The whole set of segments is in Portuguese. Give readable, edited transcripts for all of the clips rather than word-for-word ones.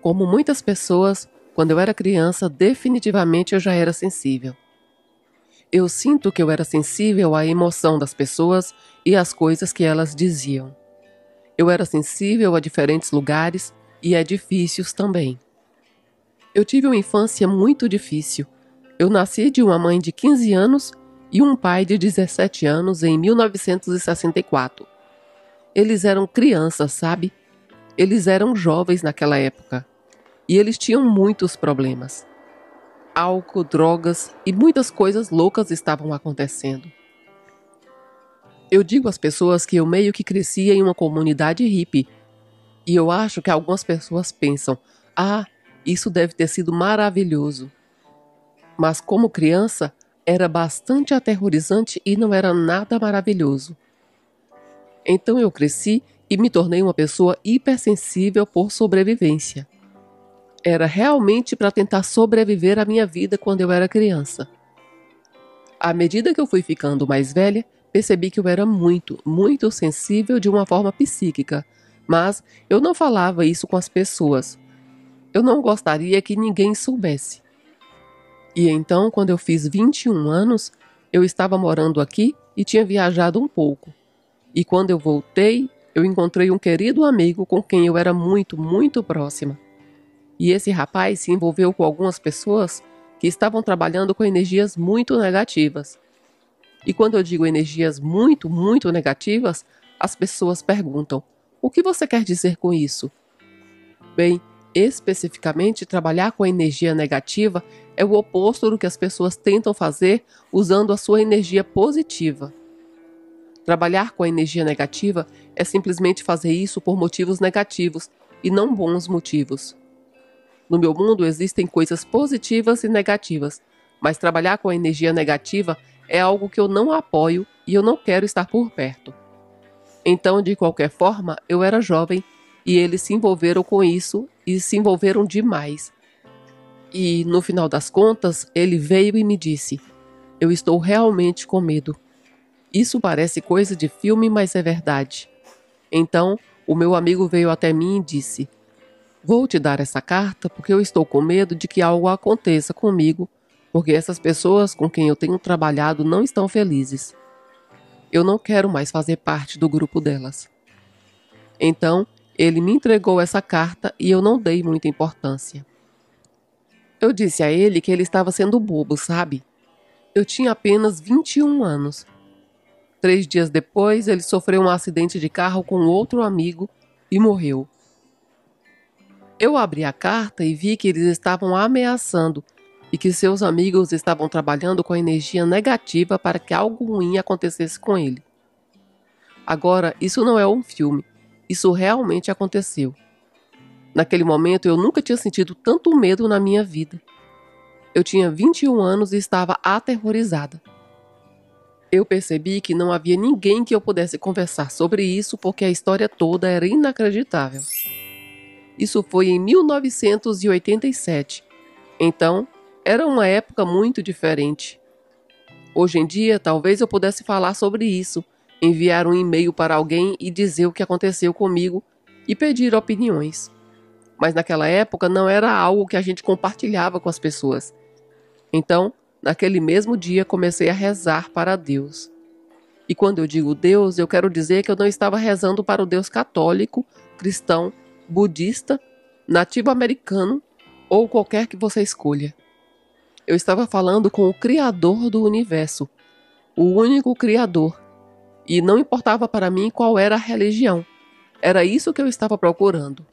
Como muitas pessoas, quando eu era criança, definitivamente eu já era sensível. Eu sinto que eu era sensível à emoção das pessoas e às coisas que elas diziam. Eu era sensível a diferentes lugares e a edifícios também. Eu tive uma infância muito difícil. Eu nasci de uma mãe de 15 anos e um pai de 17 anos em 1964. Eles eram crianças, sabe? Eles eram jovens naquela época. E eles tinham muitos problemas. Álcool, drogas e muitas coisas loucas estavam acontecendo. Eu digo às pessoas que eu meio que cresci em uma comunidade hippie. E eu acho que algumas pessoas pensam, isso deve ter sido maravilhoso. Mas como criança, era bastante aterrorizante e não era nada maravilhoso. Então eu cresci e me tornei uma pessoa hipersensível por sobrevivência. Era realmente para tentar sobreviver à minha vida quando eu era criança. À medida que eu fui ficando mais velha, percebi que eu era muito, muito sensível de uma forma psíquica, mas eu não falava isso com as pessoas. Eu não gostaria que ninguém soubesse. E então, quando eu fiz 21 anos, eu estava morando aqui e tinha viajado um pouco. E quando eu voltei, eu encontrei um querido amigo com quem eu era muito, muito próxima. E esse rapaz se envolveu com algumas pessoas que estavam trabalhando com energias muito negativas. E quando eu digo energias muito, muito negativas, as pessoas perguntam: o que você quer dizer com isso? Bem, especificamente, trabalhar com a energia negativa é o oposto do que as pessoas tentam fazer usando a sua energia positiva. Trabalhar com a energia negativa é simplesmente fazer isso por motivos negativos e não bons motivos. No meu mundo existem coisas positivas e negativas, mas trabalhar com a energia negativa é algo que eu não apoio e eu não quero estar por perto. Então, de qualquer forma, eu era jovem e eles se envolveram com isso e se envolveram demais. E, no final das contas, ele veio e me disse: eu estou realmente com medo. Isso parece coisa de filme, mas é verdade. Então, o meu amigo veio até mim e disse: vou te dar essa carta porque eu estou com medo de que algo aconteça comigo, porque essas pessoas com quem eu tenho trabalhado não estão felizes. Eu não quero mais fazer parte do grupo delas. Então, ele me entregou essa carta e eu não dei muita importância. Eu disse a ele que ele estava sendo bobo, sabe? Eu tinha apenas 21 anos. 3 dias depois, ele sofreu um acidente de carro com outro amigo e morreu. Eu abri a carta e vi que eles estavam ameaçando e que seus amigos estavam trabalhando com energia negativa para que algo ruim acontecesse com ele. Agora, isso não é um filme. Isso realmente aconteceu. Naquele momento, eu nunca tinha sentido tanto medo na minha vida. Eu tinha 21 anos e estava aterrorizada. Eu percebi que não havia ninguém que eu pudesse conversar sobre isso porque a história toda era inacreditável. Isso foi em 1987. Então, era uma época muito diferente. Hoje em dia, talvez eu pudesse falar sobre isso, enviar um e-mail para alguém e dizer o que aconteceu comigo e pedir opiniões. Mas naquela época não era algo que a gente compartilhava com as pessoas. Então, naquele mesmo dia, comecei a rezar para Deus. E quando eu digo Deus, eu quero dizer que eu não estava rezando para o Deus católico, cristão, budista, nativo-americano ou qualquer que você escolha. Eu estava falando com o Criador do universo, o único Criador. E não importava para mim qual era a religião. Era isso que eu estava procurando.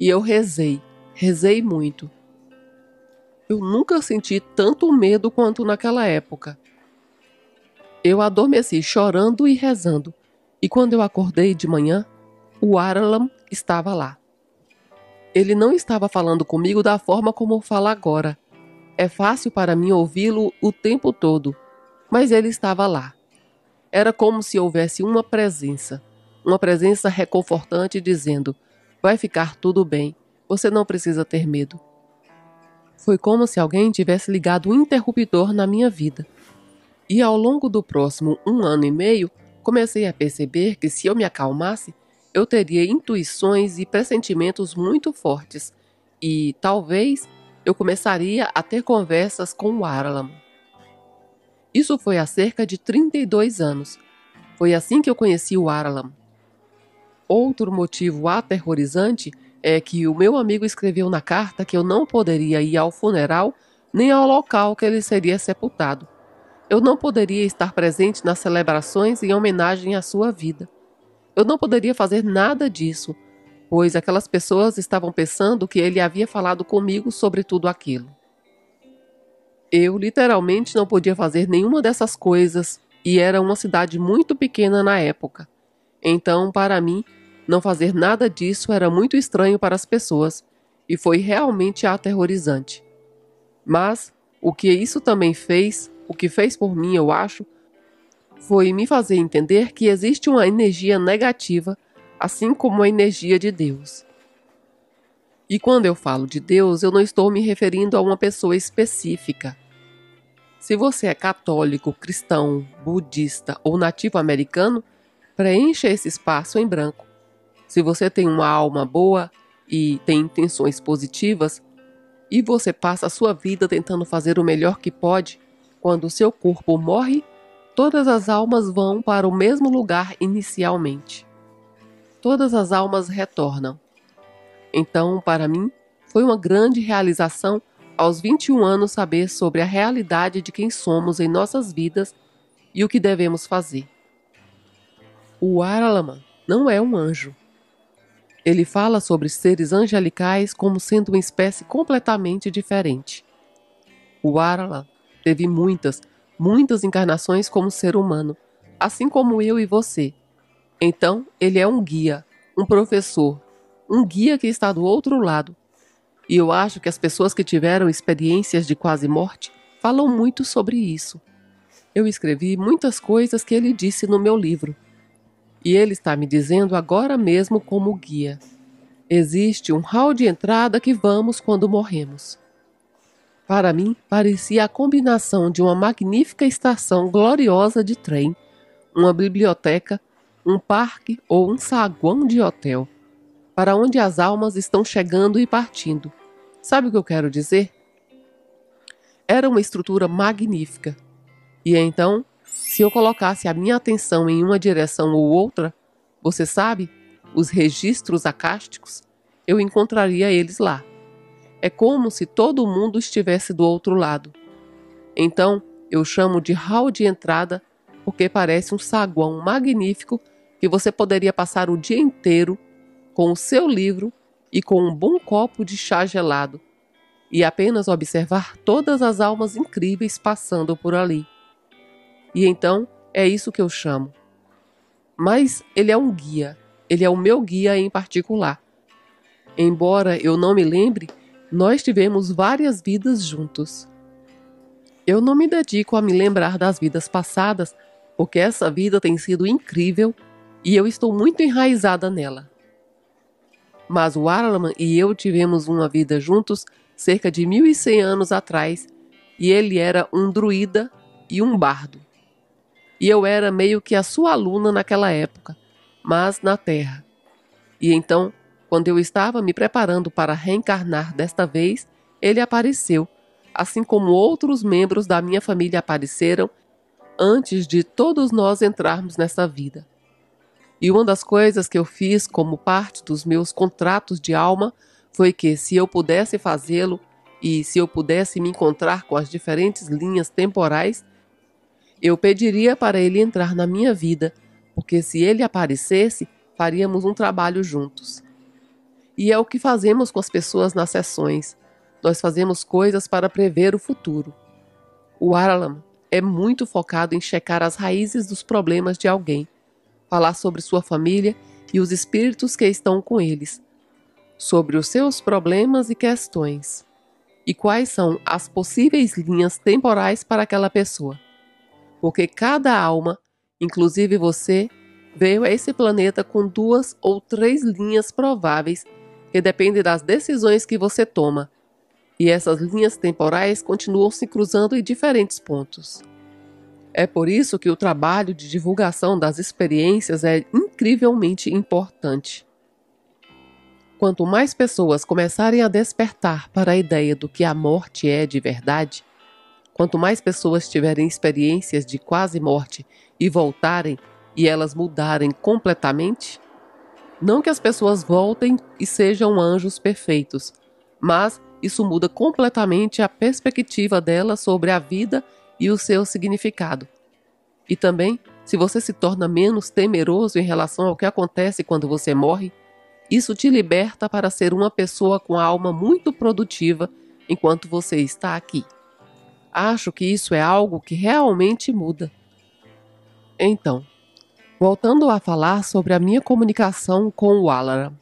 E eu rezei muito. Eu nunca senti tanto medo quanto naquela época. Eu adormeci chorando e rezando. E quando eu acordei de manhã, o Aralam estava lá. Ele não estava falando comigo da forma como fala agora. É fácil para mim ouvi-lo o tempo todo, mas ele estava lá. Era como se houvesse uma presença reconfortante dizendo: vai ficar tudo bem, você não precisa ter medo. Foi como se alguém tivesse ligado um interruptor na minha vida. E ao longo do próximo 1 ano e meio, comecei a perceber que se eu me acalmasse, eu teria intuições e pressentimentos muito fortes e talvez eu começaria a ter conversas com o Aralam. Isso foi há cerca de 32 anos. Foi assim que eu conheci o Aralam. Outro motivo aterrorizante é que o meu amigo escreveu na carta que eu não poderia ir ao funeral nem ao local que ele seria sepultado. Eu não poderia estar presente nas celebrações em homenagem à sua vida. Eu não poderia fazer nada disso, pois aquelas pessoas estavam pensando que ele havia falado comigo sobre tudo aquilo. Eu literalmente não podia fazer nenhuma dessas coisas e era uma cidade muito pequena na época. Então, para mim, não fazer nada disso era muito estranho para as pessoas e foi realmente aterrorizante. Mas o que isso também fez, o que fez por mim, eu acho, foi me fazer entender que existe uma energia negativa, assim como a energia de Deus. E quando eu falo de Deus, eu não estou me referindo a uma pessoa específica. Se você é católico, cristão, budista ou nativo americano, preencha esse espaço em branco. Se você tem uma alma boa e tem intenções positivas, e você passa a sua vida tentando fazer o melhor que pode, quando o seu corpo morre, todas as almas vão para o mesmo lugar inicialmente. Todas as almas retornam. Então, para mim, foi uma grande realização aos 21 anos saber sobre a realidade de quem somos em nossas vidas e o que devemos fazer. O Aralam não é um anjo. Ele fala sobre seres angelicais como sendo uma espécie completamente diferente. O Aralam teve muitas encarnações como ser humano, assim como eu e você. Então, ele é um guia, um professor, um guia que está do outro lado. E eu acho que as pessoas que tiveram experiências de quase morte falam muito sobre isso. Eu escrevi muitas coisas que ele disse no meu livro. E ele está me dizendo agora mesmo como guia. Existe um hall de entrada que vamos quando morremos. Para mim, parecia a combinação de uma magnífica estação gloriosa de trem, uma biblioteca, um parque ou um saguão de hotel, para onde as almas estão chegando e partindo. Sabe o que eu quero dizer? Era uma estrutura magnífica. E então, se eu colocasse a minha atenção em uma direção ou outra, você sabe, os registros acásticos, eu encontraria eles lá. É como se todo mundo estivesse do outro lado. Então, eu chamo de hall de entrada porque parece um saguão magnífico que você poderia passar o dia inteiro com o seu livro e com um bom copo de chá gelado e apenas observar todas as almas incríveis passando por ali. E então, é isso que eu chamo. Mas ele é um guia, ele é o meu guia em particular. Embora eu não me lembre, nós tivemos várias vidas juntos. Eu não me dedico a me lembrar das vidas passadas, porque essa vida tem sido incrível e eu estou muito enraizada nela. Mas o Aralam e eu tivemos uma vida juntos cerca de 1100 anos atrás, e ele era um druida e um bardo. E eu era meio que a sua aluna naquela época, mas na Terra. E então, quando eu estava me preparando para reencarnar desta vez, ele apareceu, assim como outros membros da minha família apareceram antes de todos nós entrarmos nessa vida. E uma das coisas que eu fiz como parte dos meus contratos de alma foi que, se eu pudesse fazê-lo e se eu pudesse me encontrar com as diferentes linhas temporais, eu pediria para ele entrar na minha vida, porque se ele aparecesse, faríamos um trabalho juntos. E é o que fazemos com as pessoas nas sessões. Nós fazemos coisas para prever o futuro. O Aralam é muito focado em checar as raízes dos problemas de alguém, falar sobre sua família e os espíritos que estão com eles, sobre os seus problemas e questões, e quais são as possíveis linhas temporais para aquela pessoa. Porque cada alma, inclusive você, veio a esse planeta com 2 ou 3 linhas prováveis que dependem das decisões que você toma. E essas linhas temporais continuam se cruzando em diferentes pontos. É por isso que o trabalho de divulgação das experiências é incrivelmente importante. Quanto mais pessoas começarem a despertar para a ideia do que a morte é de verdade, quanto mais pessoas tiverem experiências de quase morte e voltarem e elas mudarem completamente, não que as pessoas voltem e sejam anjos perfeitos, mas isso muda completamente a perspectiva delas sobre a vida e o seu significado. E também, se você se torna menos temeroso em relação ao que acontece quando você morre, isso te liberta para ser uma pessoa com a alma muito produtiva enquanto você está aqui. Acho que isso é algo que realmente muda. Então, voltando a falar sobre a minha comunicação com o Alaram.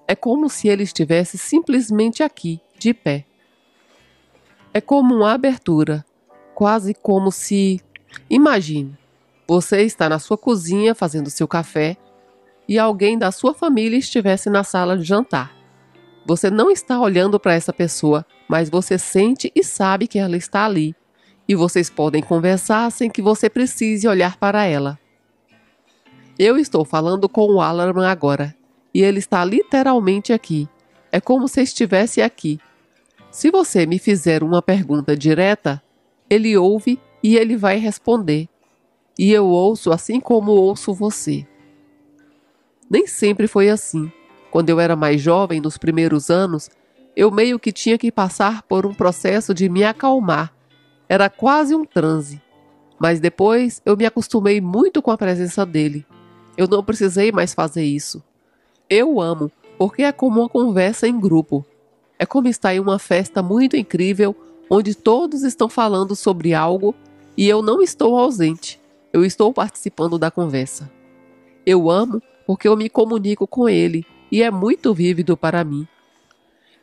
É como se ele estivesse simplesmente aqui, de pé. É como uma abertura, quase como se... Imagine, você está na sua cozinha fazendo seu café e alguém da sua família estivesse na sala de jantar. Você não está olhando para essa pessoa, mas você sente e sabe que ela está ali. E vocês podem conversar sem que você precise olhar para ela. Eu estou falando com o Alaram agora, e ele está literalmente aqui. É como se estivesse aqui. Se você me fizer uma pergunta direta, ele ouve e ele vai responder. E eu ouço assim como ouço você. Nem sempre foi assim. Quando eu era mais jovem, nos primeiros anos, eu meio que tinha que passar por um processo de me acalmar. Era quase um transe. Mas depois eu me acostumei muito com a presença dele. Eu não precisei mais fazer isso. Eu amo, porque é como uma conversa em grupo. É como estar em uma festa muito incrível, onde todos estão falando sobre algo e eu não estou ausente. Eu estou participando da conversa. Eu amo porque eu me comunico com ele e é muito vívido para mim.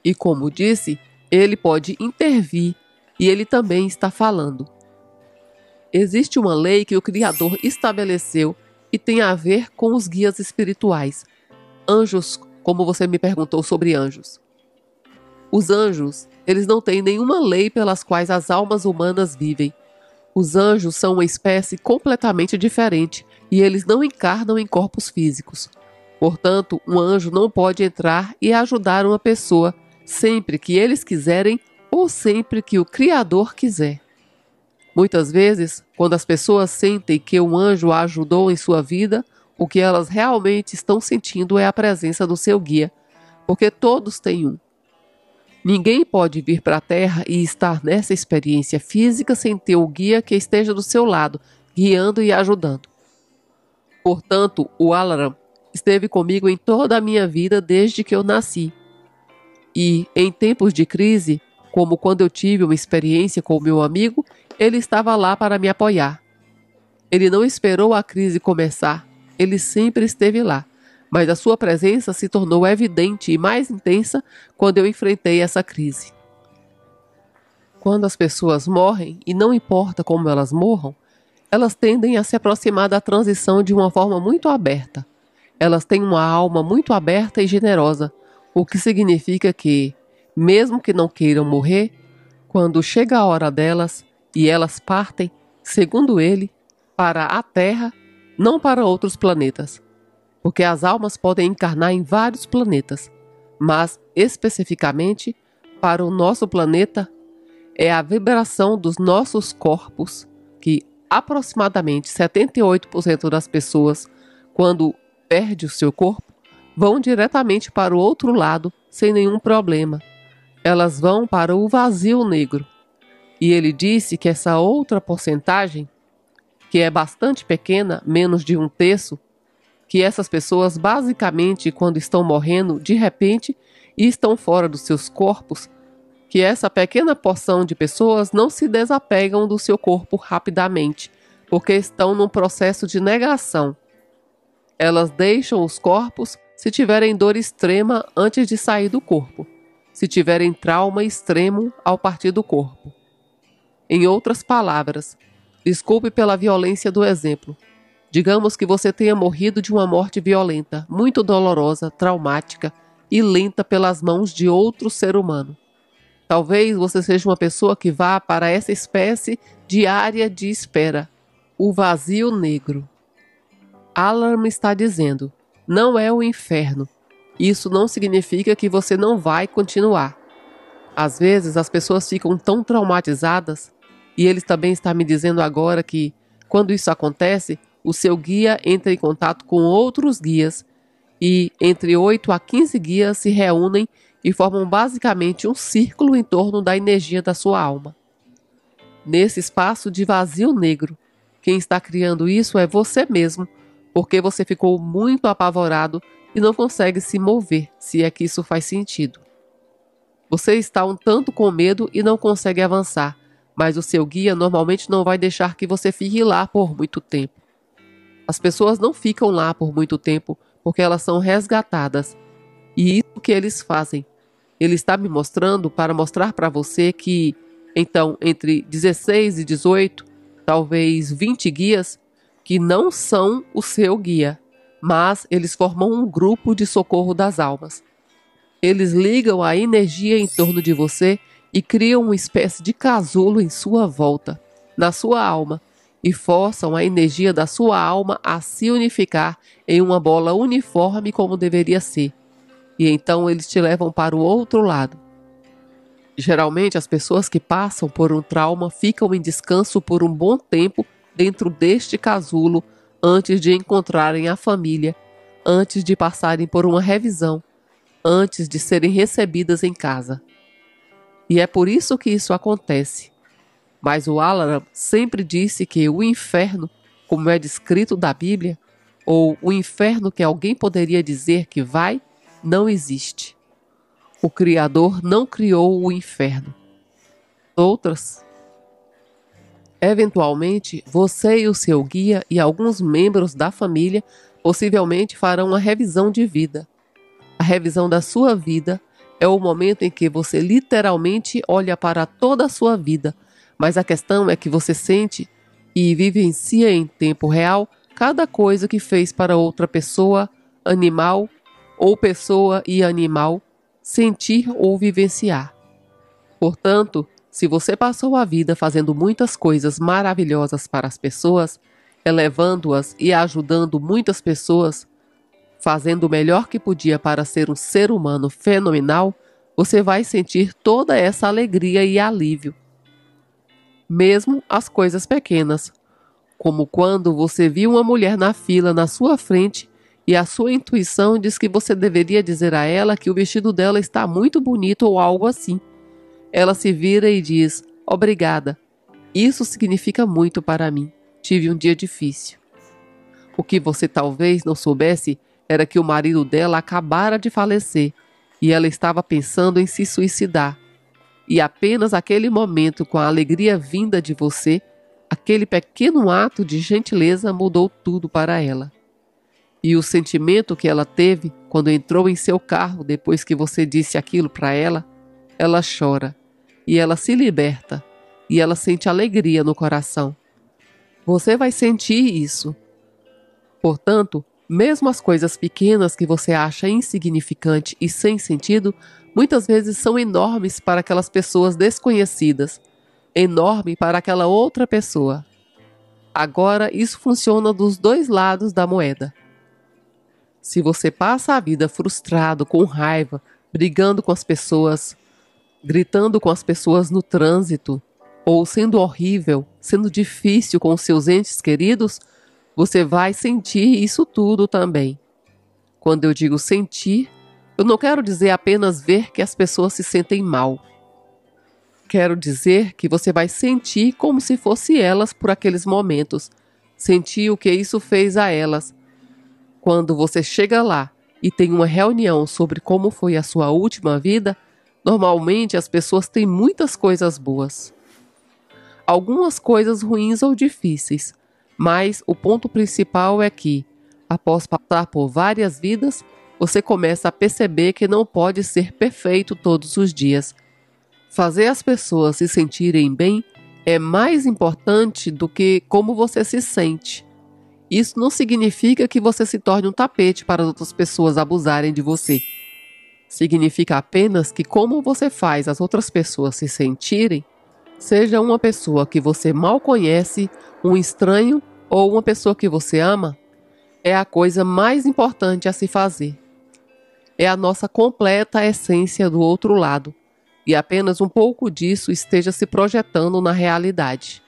E como disse, ele pode intervir e ele também está falando. Existe uma lei que o Criador estabeleceu e tem a ver com os guias espirituais. Anjos, como você me perguntou sobre anjos. Os anjos, eles não têm nenhuma lei pelas quais as almas humanas vivem. Os anjos são uma espécie completamente diferente e eles não encarnam em corpos físicos. Portanto, um anjo não pode entrar e ajudar uma pessoa sempre que eles quiserem ou sempre que o Criador quiser. Muitas vezes, quando as pessoas sentem que um anjo a ajudou em sua vida, o que elas realmente estão sentindo é a presença do seu guia, porque todos têm um. Ninguém pode vir para a Terra e estar nessa experiência física sem ter o guia que esteja do seu lado, guiando e ajudando. Portanto, o Alaram esteve comigo em toda a minha vida desde que eu nasci. E, em tempos de crise, como quando eu tive uma experiência com o meu amigo, ele estava lá para me apoiar. Ele não esperou a crise começar, ele sempre esteve lá. Mas a sua presença se tornou evidente e mais intensa quando eu enfrentei essa crise. Quando as pessoas morrem, e não importa como elas morram, elas tendem a se aproximar da transição de uma forma muito aberta. Elas têm uma alma muito aberta e generosa, o que significa que, mesmo que não queiram morrer, quando chega a hora delas e elas partem, segundo ele, para a Terra, não para outros planetas. Porque as almas podem encarnar em vários planetas, mas, especificamente, para o nosso planeta, é a vibração dos nossos corpos que aproximadamente 78% das pessoas, quando perde o seu corpo, vão diretamente para o outro lado sem nenhum problema. Elas vão para o vazio negro. E ele disse que essa outra porcentagem, que é bastante pequena, menos de 1/3, que essas pessoas basicamente quando estão morrendo de repente e estão fora dos seus corpos, que essa pequena porção de pessoas não se desapegam do seu corpo rapidamente, porque estão num processo de negação. Elas deixam os corpos se tiverem dor extrema antes de sair do corpo, se tiverem trauma extremo ao partir do corpo. Em outras palavras, desculpe pela violência do exemplo, digamos que você tenha morrido de uma morte violenta, muito dolorosa, traumática e lenta pelas mãos de outro ser humano. Talvez você seja uma pessoa que vá para essa espécie de área de espera, O vazio negro. Alarm está dizendo: não é o inferno. Isso não significa que você não vai continuar. Às vezes as pessoas ficam tão traumatizadas, e ele também está me dizendo agora que, quando isso acontece, o seu guia entra em contato com outros guias, e entre 8 a 15 guias se reúnem e formam basicamente um círculo em torno da energia da sua alma. Nesse espaço de vazio negro, quem está criando isso é você mesmo, porque você ficou muito apavorado e não consegue se mover, se é que isso faz sentido. Você está um tanto com medo e não consegue avançar, mas o seu guia normalmente não vai deixar que você fique lá por muito tempo. As pessoas não ficam lá por muito tempo porque elas são resgatadas. E isso que eles fazem. Ele está me mostrando para mostrar para você que, então, entre 16 e 18, talvez 20 guias, que não são o seu guia, mas eles formam um grupo de socorro das almas. Eles ligam a energia em torno de você e criam uma espécie de casulo em sua volta, na sua alma, e forçam a energia da sua alma a se unificar em uma bola uniforme como deveria ser. E então eles te levam para o outro lado. Geralmente as pessoas que passam por um trauma ficam em descanso por um bom tempo dentro deste casulo antes de encontrarem a família, antes de passarem por uma revisão, antes de serem recebidas em casa. E é por isso que isso acontece. Mas o Alarm sempre disse que o inferno, como é descrito na Bíblia, ou o inferno que alguém poderia dizer que vai, não existe. O Criador não criou o inferno. Outras, eventualmente, você e o seu guia e alguns membros da família possivelmente farão uma revisão de vida. A revisão da sua vida é o momento em que você literalmente olha para toda a sua vida, mas a questão é que você sente e vivencia em tempo real cada coisa que fez para outra pessoa, animal ou pessoa e animal sentir ou vivenciar. Portanto, se você passou a vida fazendo muitas coisas maravilhosas para as pessoas, elevando-as e ajudando muitas pessoas, fazendo o melhor que podia para ser um ser humano fenomenal, você vai sentir toda essa alegria e alívio. Mesmo as coisas pequenas, como quando você viu uma mulher na fila na sua frente e a sua intuição diz que você deveria dizer a ela que o vestido dela está muito bonito ou algo assim. Ela se vira e diz: obrigada. Isso significa muito para mim. Tive um dia difícil. O que você talvez não soubesse era que o marido dela acabara de falecer e ela estava pensando em se suicidar. E apenas aquele momento, com a alegria vinda de você, aquele pequeno ato de gentileza mudou tudo para ela. E o sentimento que ela teve quando entrou em seu carro depois que você disse aquilo para ela, ela chora, e ela se liberta, e ela sente alegria no coração. Você vai sentir isso. Portanto, mesmo as coisas pequenas que você acha insignificante e sem sentido, muitas vezes são enormes para aquelas pessoas desconhecidas, enorme para aquela outra pessoa. Agora, isso funciona dos dois lados da moeda. Se você passa a vida frustrado, com raiva, brigando com as pessoas, gritando com as pessoas no trânsito, ou sendo horrível, sendo difícil com os seus entes queridos, você vai sentir isso tudo também. Quando eu digo sentir, eu não quero dizer apenas ver que as pessoas se sentem mal. Quero dizer que você vai sentir como se fosse elas por aqueles momentos, sentir o que isso fez a elas. Quando você chega lá e tem uma reunião sobre como foi a sua última vida, normalmente as pessoas têm muitas coisas boas. Algumas coisas ruins ou difíceis, mas o ponto principal é que, após passar por várias vidas, você começa a perceber que não pode ser perfeito todos os dias. Fazer as pessoas se sentirem bem é mais importante do que como você se sente. Isso não significa que você se torne um tapete para as outras pessoas abusarem de você. Significa apenas que como você faz as outras pessoas se sentirem, Seja uma pessoa que você mal conhece, um estranho ou uma pessoa que você ama, é a coisa mais importante a se fazer. É a nossa completa essência do outro lado, e apenas um pouco disso esteja se projetando na realidade.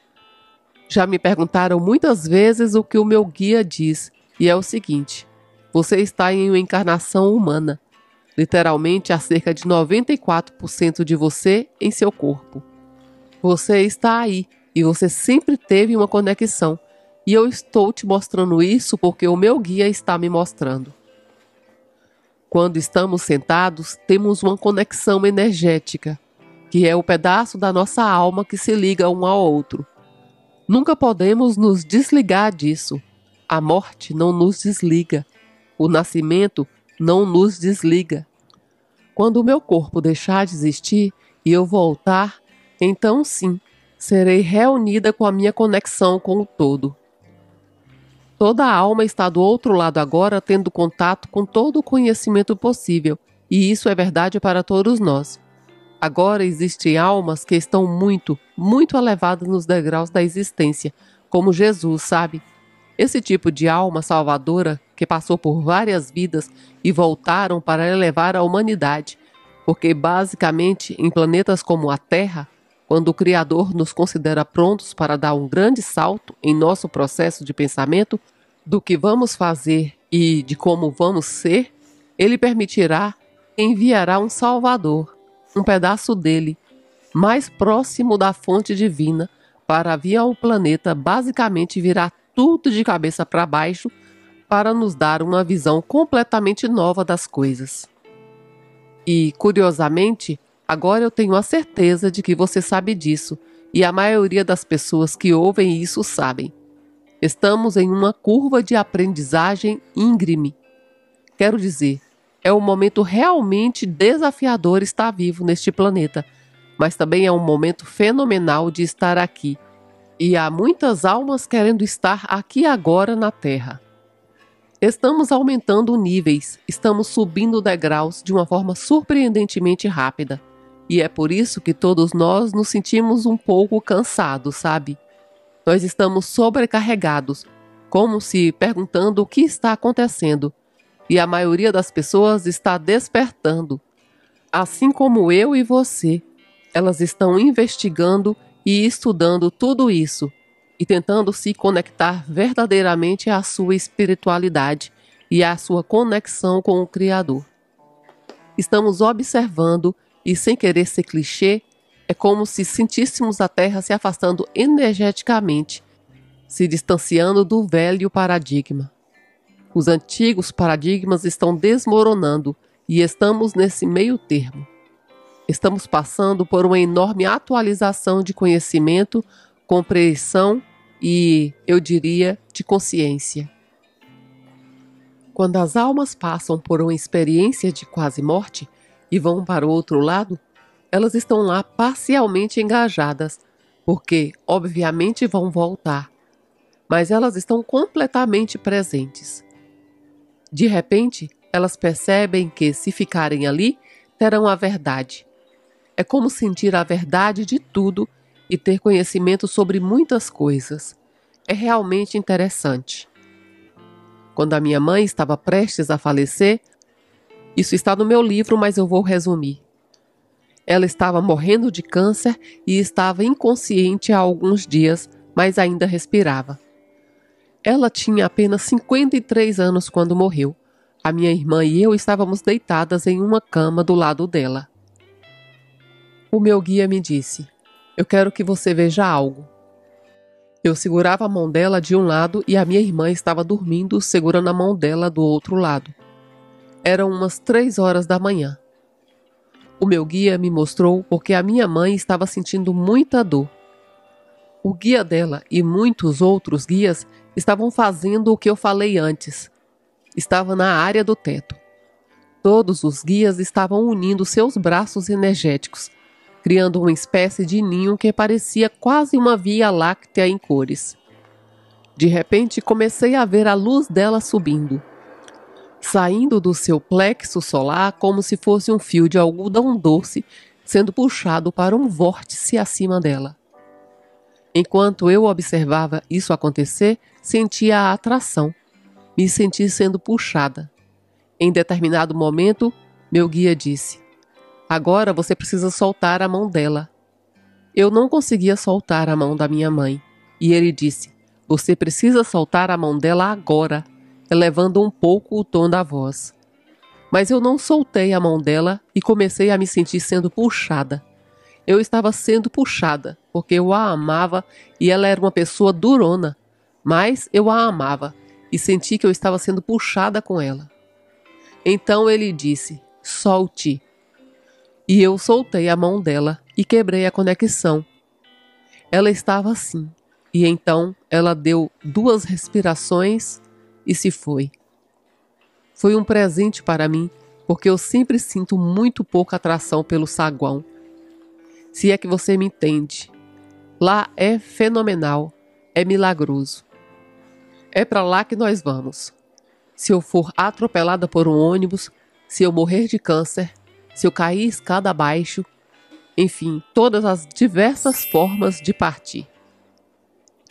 Já me perguntaram muitas vezes o que o meu guia diz, e é o seguinte: você está em uma encarnação humana. Literalmente há cerca de 94% de você em seu corpo. Você está aí e você sempre teve uma conexão. E eu estou te mostrando isso porque o meu guia está me mostrando. Quando estamos sentados, temos uma conexão energética, que é o pedaço da nossa alma que se liga um ao outro. Nunca podemos nos desligar disso. A morte não nos desliga. O nascimento não nos desliga. Quando o meu corpo deixar de existir e eu voltar, então sim, serei reunida com a minha conexão com o todo. Toda a alma está do outro lado agora, tendo contato com todo o conhecimento possível, e isso é verdade para todos nós. Agora existem almas que estão muito, muito elevadas nos degraus da existência, como Jesus, sabe? Esse tipo de alma salvadora que passou por várias vidas e voltaram para elevar a humanidade, porque basicamente em planetas como a Terra, quando o Criador nos considera prontos para dar um grande salto em nosso processo de pensamento do que vamos fazer e de como vamos ser, Ele permitirá e enviará um Salvador, um pedaço dele, mais próximo da fonte divina, para vir ao planeta basicamente virar tudo de cabeça para baixo para nos dar uma visão completamente nova das coisas. E, curiosamente, agora eu tenho a certeza de que você sabe disso, e a maioria das pessoas que ouvem isso sabem. Estamos em uma curva de aprendizagem íngreme. Quero dizer, é um momento realmente desafiador estar vivo neste planeta, mas também é um momento fenomenal de estar aqui. E há muitas almas querendo estar aqui agora na Terra. Estamos aumentando níveis, estamos subindo degraus de uma forma surpreendentemente rápida. E é por isso que todos nós nos sentimos um pouco cansados, sabe? Nós estamos sobrecarregados, como se perguntando o que está acontecendo. E a maioria das pessoas está despertando. Assim como eu e você, elas estão investigando e estudando tudo isso e tentando se conectar verdadeiramente à sua espiritualidade e à sua conexão com o Criador. Estamos observando e, sem querer ser clichê, é como se sentíssemos a Terra se afastando energeticamente, se distanciando do velho paradigma. Os antigos paradigmas estão desmoronando e estamos nesse meio termo. Estamos passando por uma enorme atualização de conhecimento, compreensão e, eu diria, de consciência. Quando as almas passam por uma experiência de quase morte e vão para o outro lado, elas estão lá parcialmente engajadas, porque, obviamente, vão voltar. Mas elas estão completamente presentes. De repente, elas percebem que, se ficarem ali, terão a verdade. É como sentir a verdade de tudo e ter conhecimento sobre muitas coisas. É realmente interessante. Quando a minha mãe estava prestes a falecer, isso está no meu livro, mas eu vou resumir. Ela estava morrendo de câncer e estava inconsciente há alguns dias, mas ainda respirava. Ela tinha apenas 53 anos quando morreu. A minha irmã e eu estávamos deitadas em uma cama do lado dela. O meu guia me disse: "Eu quero que você veja algo." Eu segurava a mão dela de um lado e a minha irmã estava dormindo, segurando a mão dela do outro lado. Eram umas 3 horas da manhã. O meu guia me mostrou porque a minha mãe estava sentindo muita dor. O guia dela e muitos outros guias estavam fazendo o que eu falei antes. Estava na área do teto. Todos os guias estavam unindo seus braços energéticos, criando uma espécie de ninho que parecia quase uma via láctea em cores. De repente, comecei a ver a luz dela subindo, saindo do seu plexo solar como se fosse um fio de algodão doce sendo puxado para um vórtice acima dela. Enquanto eu observava isso acontecer, sentia a atração. Me senti sendo puxada. Em determinado momento, meu guia disse: "Agora você precisa soltar a mão dela." Eu não conseguia soltar a mão da minha mãe. E ele disse: "Você precisa soltar a mão dela agora", elevando um pouco o tom da voz. Mas eu não soltei a mão dela e comecei a me sentir sendo puxada. Eu estava sendo puxada, porque eu a amava e ela era uma pessoa durona. Mas eu a amava e senti que eu estava sendo puxada com ela. Então ele disse: "Solte." E eu soltei a mão dela e quebrei a conexão. Ela estava assim, e então ela deu 2 respirações e se foi. Foi um presente para mim, porque eu sempre sinto muito pouca atração pelo saguão. Se é que você me entende. Lá é fenomenal, é milagroso. É para lá que nós vamos. Se eu for atropelada por um ônibus, se eu morrer de câncer, se eu cair escada abaixo, enfim, todas as diversas formas de partir.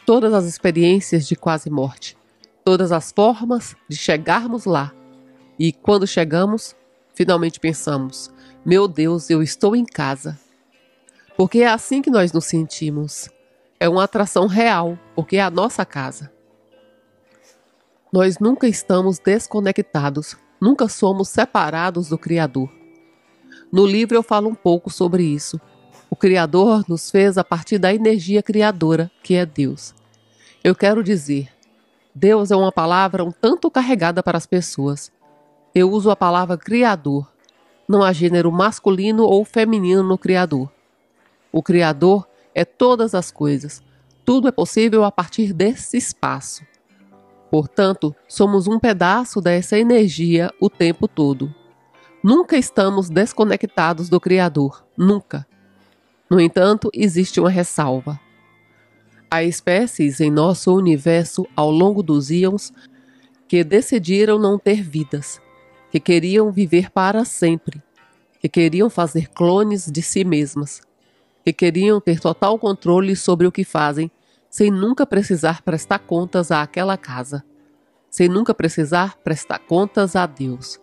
Todas as experiências de quase morte. Todas as formas de chegarmos lá. E quando chegamos, finalmente pensamos: meu Deus, eu estou em casa. Porque é assim que nós nos sentimos. É uma atração real, porque é a nossa casa. Nós nunca estamos desconectados, nunca somos separados do Criador. No livro eu falo um pouco sobre isso. O Criador nos fez a partir da energia criadora, que é Deus. Eu quero dizer, Deus é uma palavra um tanto carregada para as pessoas. Eu uso a palavra Criador. Não há gênero masculino ou feminino no Criador. O Criador é todas as coisas. Tudo é possível a partir desse espaço. Portanto, somos um pedaço dessa energia o tempo todo. Nunca estamos desconectados do Criador. Nunca. No entanto, existe uma ressalva. Há espécies em nosso universo ao longo dos íons que decidiram não ter vidas, que queriam viver para sempre, que queriam fazer clones de si mesmas, que queriam ter total controle sobre o que fazem, sem nunca precisar prestar contas àquela casa, sem nunca precisar prestar contas a Deus.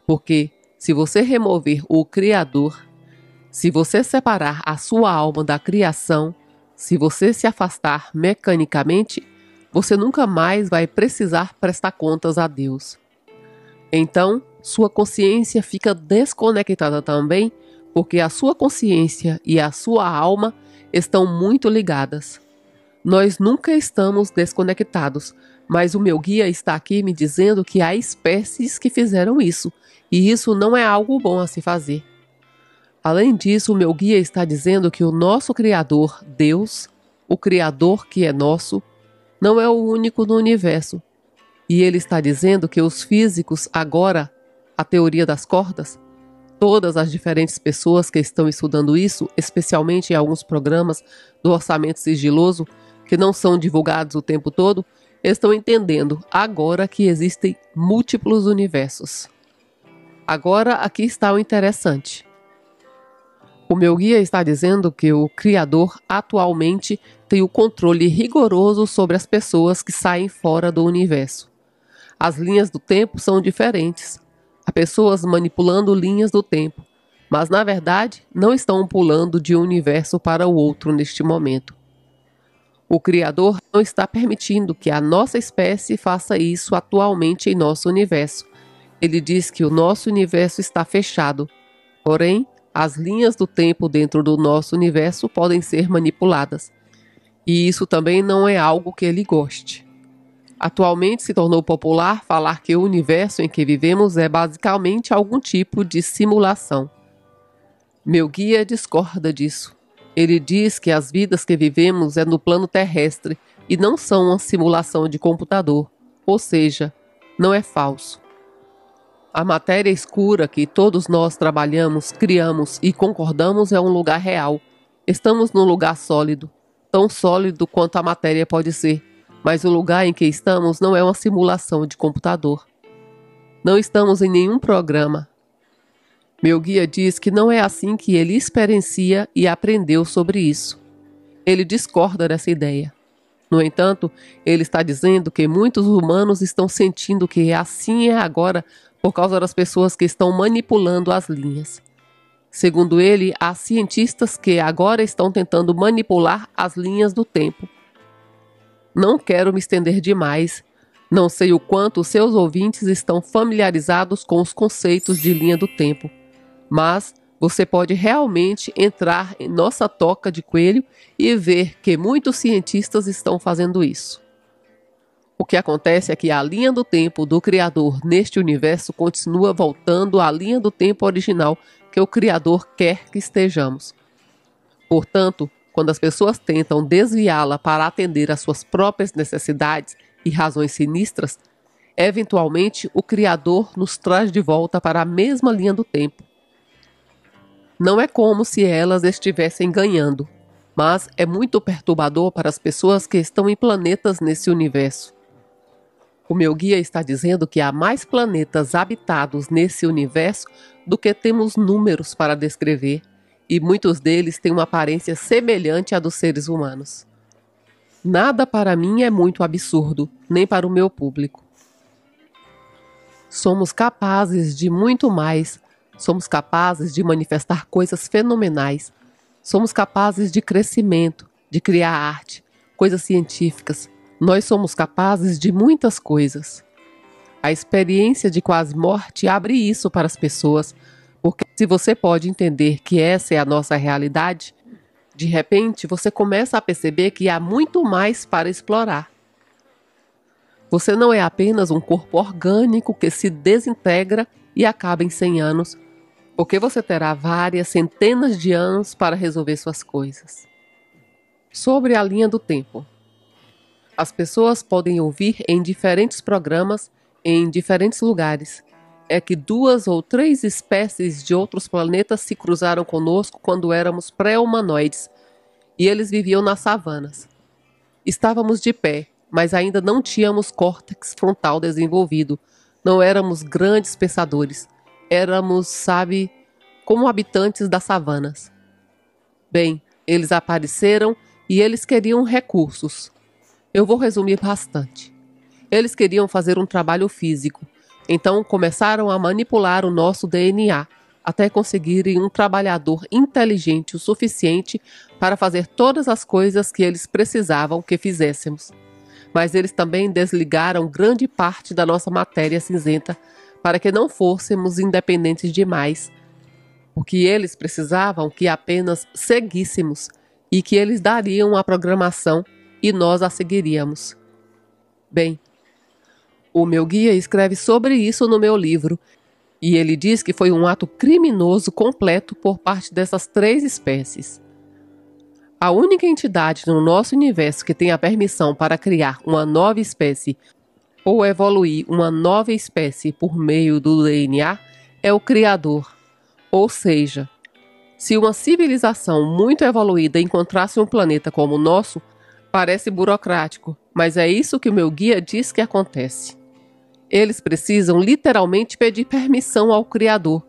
Porque, se você remover o Criador, se você separar a sua alma da criação, se você se afastar mecanicamente, você nunca mais vai precisar prestar contas a Deus. Então, sua consciência fica desconectada também, porque a sua consciência e a sua alma estão muito ligadas. Nós nunca estamos desconectados, mas o meu guia está aqui me dizendo que há espécies que fizeram isso, e isso não é algo bom a se fazer. Além disso, o meu guia está dizendo que o nosso Criador, Deus, o Criador que é nosso, não é o único no universo. E ele está dizendo que os físicos agora, a teoria das cordas, todas as diferentes pessoas que estão estudando isso, especialmente em alguns programas do orçamento sigiloso, que não são divulgados o tempo todo, estão entendendo agora que existem múltiplos universos. Agora aqui está o interessante. O meu guia está dizendo que o Criador atualmente tem o controle rigoroso sobre as pessoas que saem fora do universo. As linhas do tempo são diferentes. Há pessoas manipulando linhas do tempo, mas na verdade não estão pulando de um universo para o outro neste momento. O Criador não está permitindo que a nossa espécie faça isso atualmente em nosso universo. Ele diz que o nosso universo está fechado, porém, as linhas do tempo dentro do nosso universo podem ser manipuladas. E isso também não é algo que ele goste. Atualmente se tornou popular falar que o universo em que vivemos é basicamente algum tipo de simulação. Meu guia discorda disso. Ele diz que as vidas que vivemos é no plano terrestre e não são uma simulação de computador, ou seja, não é falso. A matéria escura que todos nós trabalhamos, criamos e concordamos é um lugar real. Estamos num lugar sólido, tão sólido quanto a matéria pode ser, mas o lugar em que estamos não é uma simulação de computador. Não estamos em nenhum programa. Meu guia diz que não é assim que ele experiencia e aprendeu sobre isso. Ele discorda dessa ideia. No entanto, ele está dizendo que muitos humanos estão sentindo que assim é agora por causa das pessoas que estão manipulando as linhas. Segundo ele, há cientistas que agora estão tentando manipular as linhas do tempo. Não quero me estender demais. Não sei o quanto seus ouvintes estão familiarizados com os conceitos de linha do tempo, mas você pode realmente entrar em nossa toca de coelho e ver que muitos cientistas estão fazendo isso. O que acontece é que a linha do tempo do Criador neste universo continua voltando à linha do tempo original que o Criador quer que estejamos. Portanto, quando as pessoas tentam desviá-la para atender às suas próprias necessidades e razões sinistras, eventualmente o Criador nos traz de volta para a mesma linha do tempo. Não é como se elas estivessem ganhando, mas é muito perturbador para as pessoas que estão em planetas nesse universo. O meu guia está dizendo que há mais planetas habitados nesse universo do que temos números para descrever, e muitos deles têm uma aparência semelhante à dos seres humanos. Nada para mim é muito absurdo, nem para o meu público. Somos capazes de muito mais. Somos capazes de manifestar coisas fenomenais. Somos capazes de crescimento, de criar arte, coisas científicas. Nós somos capazes de muitas coisas. A experiência de quase morte abre isso para as pessoas, porque se você pode entender que essa é a nossa realidade, de repente você começa a perceber que há muito mais para explorar. Você não é apenas um corpo orgânico que se desintegra e acaba em 100 anos, porque você terá várias centenas de anos para resolver suas coisas. Sobre a linha do tempo. As pessoas podem ouvir em diferentes programas, em diferentes lugares. É que 2 ou 3 espécies de outros planetas se cruzaram conosco quando éramos pré-humanoides, e eles viviam nas savanas. Estávamos de pé, mas ainda não tínhamos córtex frontal desenvolvido. Não éramos grandes pensadores. Éramos, sabe, como habitantes das savanas. Bem, eles apareceram e eles queriam recursos. Eu vou resumir bastante. Eles queriam fazer um trabalho físico, então começaram a manipular o nosso DNA, até conseguirem um trabalhador inteligente o suficiente para fazer todas as coisas que eles precisavam que fizéssemos. Mas eles também desligaram grande parte da nossa matéria cinzenta para que não fôssemos independentes demais, porque eles precisavam que apenas seguíssemos e que eles dariam a programação e nós a seguiríamos. Bem, o meu guia escreve sobre isso no meu livro, e ele diz que foi um ato criminoso completo por parte dessas 3 espécies. A única entidade no nosso universo que tem a permissão para criar uma nova espécie ou evoluir uma nova espécie por meio do DNA é o Criador. Ou seja, se uma civilização muito evoluída encontrasse um planeta como o nosso, parece burocrático, mas é isso que o meu guia diz que acontece. Eles precisam literalmente pedir permissão ao Criador.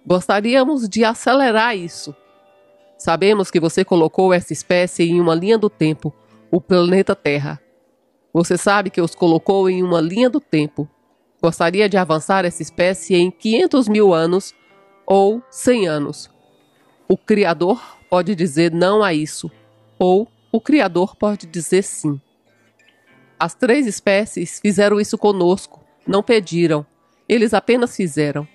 Gostaríamos de acelerar isso. Sabemos que você colocou essa espécie em uma linha do tempo, o planeta Terra. Você sabe que os colocou em uma linha do tempo. Gostaria de avançar essa espécie em 500 mil anos ou 100 anos. O Criador pode dizer não a isso, ou o Criador pode dizer sim. As 3 espécies fizeram isso conosco, não pediram, eles apenas fizeram.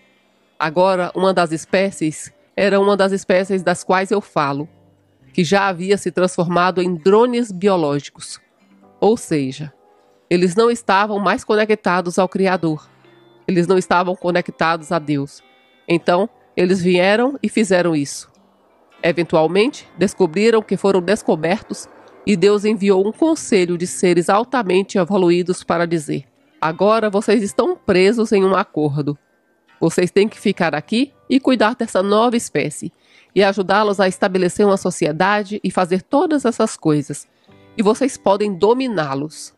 Agora, uma das espécies era uma das espécies das quais eu falo, que já havia se transformado em drones biológicos. Ou seja, eles não estavam mais conectados ao Criador. Eles não estavam conectados a Deus. Então, eles vieram e fizeram isso. Eventualmente, descobriram que foram descobertos e Deus enviou um conselho de seres altamente evoluídos para dizer: agora vocês estão presos em um acordo. Vocês têm que ficar aqui e cuidar dessa nova espécie e ajudá-los a estabelecer uma sociedade e fazer todas essas coisas. E vocês podem dominá-los.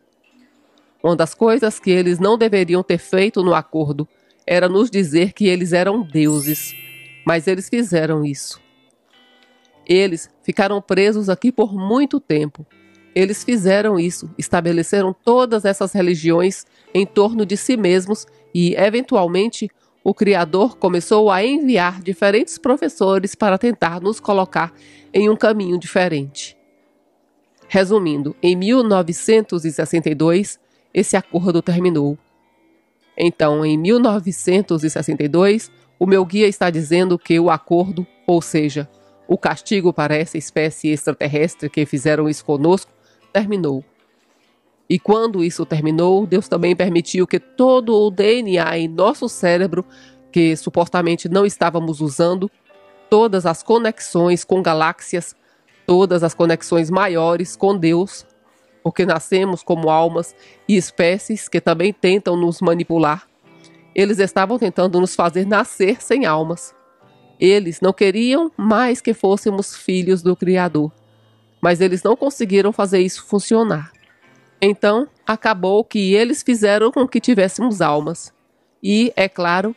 Uma das coisas que eles não deveriam ter feito no acordo era nos dizer que eles eram deuses, mas eles fizeram isso. Eles ficaram presos aqui por muito tempo. Eles fizeram isso, estabeleceram todas essas religiões em torno de si mesmos e, eventualmente, o Criador começou a enviar diferentes professores para tentar nos colocar em um caminho diferente. Resumindo, em 1962, esse acordo terminou. Então, em 1962, o meu guia está dizendo que o acordo, ou seja, o castigo para essa espécie extraterrestre que fizeram isso conosco, terminou. E quando isso terminou, Deus também permitiu que todo o DNA em nosso cérebro, que supostamente não estávamos usando, todas as conexões com galáxias, todas as conexões maiores com Deus, porque nascemos como almas e espécies que também tentam nos manipular, eles estavam tentando nos fazer nascer sem almas. Eles não queriam mais que fôssemos filhos do Criador, mas eles não conseguiram fazer isso funcionar. Então, acabou que eles fizeram com que tivéssemos almas. E, é claro,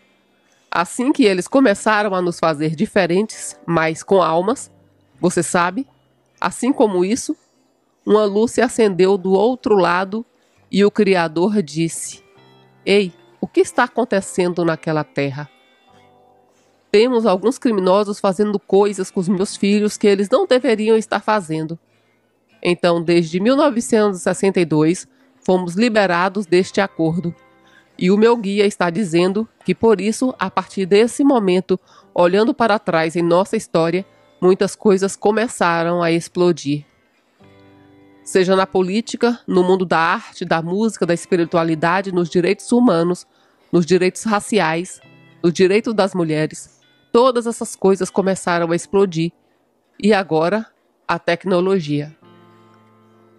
assim que eles começaram a nos fazer diferentes, mas com almas, você sabe, assim como isso, uma luz se acendeu do outro lado e o Criador disse: "Ei, o que está acontecendo naquela terra? Temos alguns criminosos fazendo coisas com os meus filhos que eles não deveriam estar fazendo." Então, desde 1962, fomos liberados deste acordo. E o meu guia está dizendo que, por isso, a partir desse momento, olhando para trás em nossa história, muitas coisas começaram a explodir. Seja na política, no mundo da arte, da música, da espiritualidade, nos direitos humanos, nos direitos raciais, nos direitos das mulheres, todas essas coisas começaram a explodir. E agora, a tecnologia.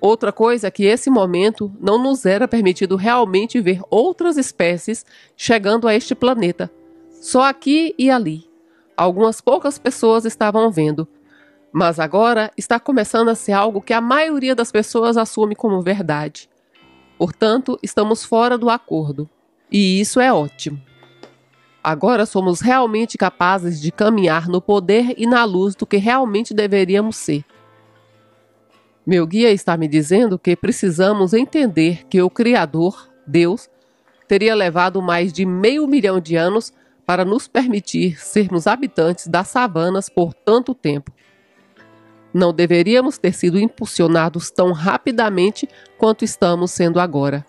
Outra coisa é que esse momento não nos era permitido realmente ver outras espécies chegando a este planeta. Só aqui e ali. Algumas poucas pessoas estavam vendo. Mas agora está começando a ser algo que a maioria das pessoas assume como verdade. Portanto, estamos fora do acordo. E isso é ótimo. Agora somos realmente capazes de caminhar no poder e na luz do que realmente deveríamos ser. Meu guia está me dizendo que precisamos entender que o Criador, Deus, teria levado mais de 500 mil de anos para nos permitir sermos habitantes das savanas por tanto tempo. Não deveríamos ter sido impulsionados tão rapidamente quanto estamos sendo agora.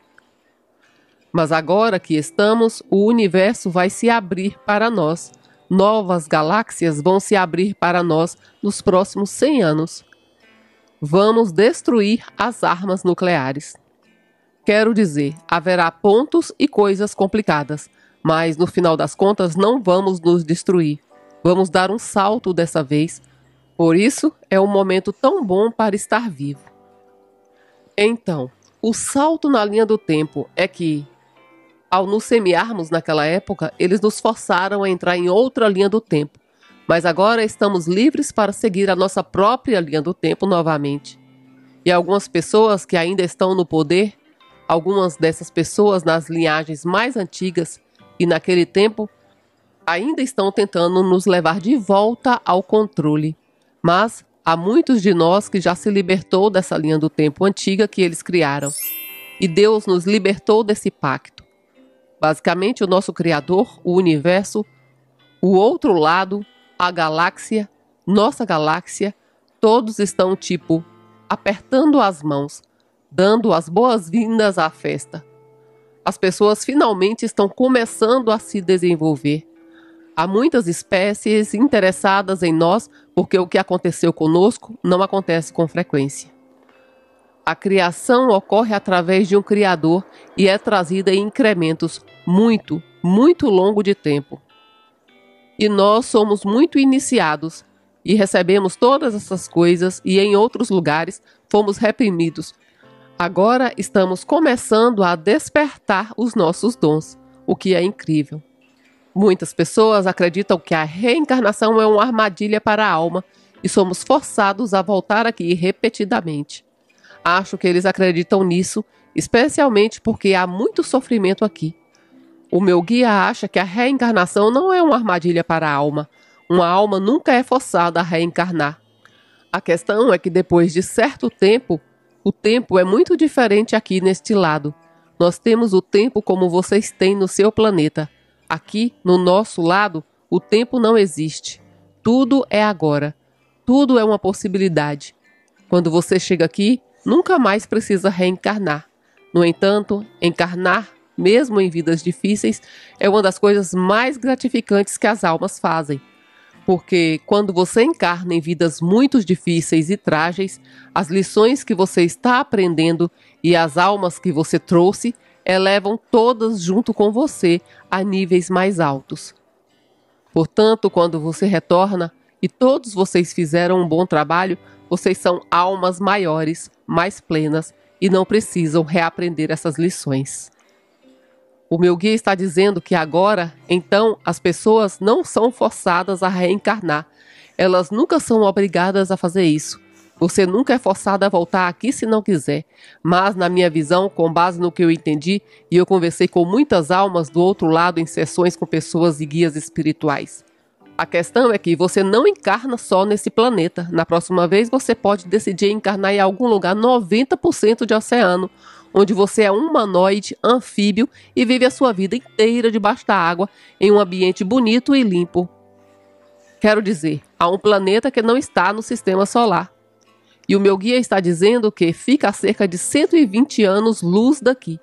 Mas agora que estamos, o universo vai se abrir para nós. Novas galáxias vão se abrir para nós nos próximos 100 anos. Vamos destruir as armas nucleares. Quero dizer, haverá pontos e coisas complicadas, mas no final das contas não vamos nos destruir. Vamos dar um salto dessa vez. Por isso, é um momento tão bom para estar vivo. Então, o salto na linha do tempo é que, ao nos semearmos naquela época, eles nos forçaram a entrar em outra linha do tempo. Mas agora estamos livres para seguir a nossa própria linha do tempo novamente. E algumas pessoas que ainda estão no poder, algumas dessas pessoas nas linhagens mais antigas e naquele tempo, ainda estão tentando nos levar de volta ao controle. Mas há muitos de nós que já se libertou dessa linha do tempo antiga que eles criaram. E Deus nos libertou desse pacto. Basicamente, o nosso Criador, o universo, o outro lado, a galáxia, nossa galáxia, todos estão apertando as mãos, dando as boas-vindas à festa. As pessoas finalmente estão começando a se desenvolver. Há muitas espécies interessadas em nós porque o que aconteceu conosco não acontece com frequência. A criação ocorre através de um Criador e é trazida em incrementos muito, muito longo de tempo. E nós somos muito iniciados e recebemos todas essas coisas e em outros lugares fomos reprimidos. Agora estamos começando a despertar os nossos dons, o que é incrível. Muitas pessoas acreditam que a reencarnação é uma armadilha para a alma e somos forçados a voltar aqui repetidamente. Acho que eles acreditam nisso, especialmente porque há muito sofrimento aqui. O meu guia acha que a reencarnação não é uma armadilha para a alma. Uma alma nunca é forçada a reencarnar. A questão é que depois de certo tempo, o tempo é muito diferente aqui neste lado. Nós temos o tempo como vocês têm no seu planeta. Aqui, no nosso lado, o tempo não existe. Tudo é agora. Tudo é uma possibilidade. Quando você chega aqui, nunca mais precisa reencarnar. No entanto, encarnar, mesmo em vidas difíceis, é uma das coisas mais gratificantes que as almas fazem. Porque quando você encarna em vidas muito difíceis e trágeis, as lições que você está aprendendo e as almas que você trouxe elevam todas junto com você a níveis mais altos. Portanto, quando você retorna e todos vocês fizeram um bom trabalho, vocês são almas maiores, mais plenas e não precisam reaprender essas lições. O meu guia está dizendo que agora, então, as pessoas não são forçadas a reencarnar. Elas nunca são obrigadas a fazer isso. Você nunca é forçado a voltar aqui se não quiser. Mas, na minha visão, com base no que eu entendi, e eu conversei com muitas almas do outro lado em sessões com pessoas e guias espirituais. A questão é que você não encarna só nesse planeta. Na próxima vez, você pode decidir encarnar em algum lugar 90% de oceano, onde você é um humanoide, anfíbio e vive a sua vida inteira debaixo da água, em um ambiente bonito e limpo. Quero dizer, há um planeta que não está no sistema solar. E o meu guia está dizendo que fica a cerca de 120 anos-luz daqui.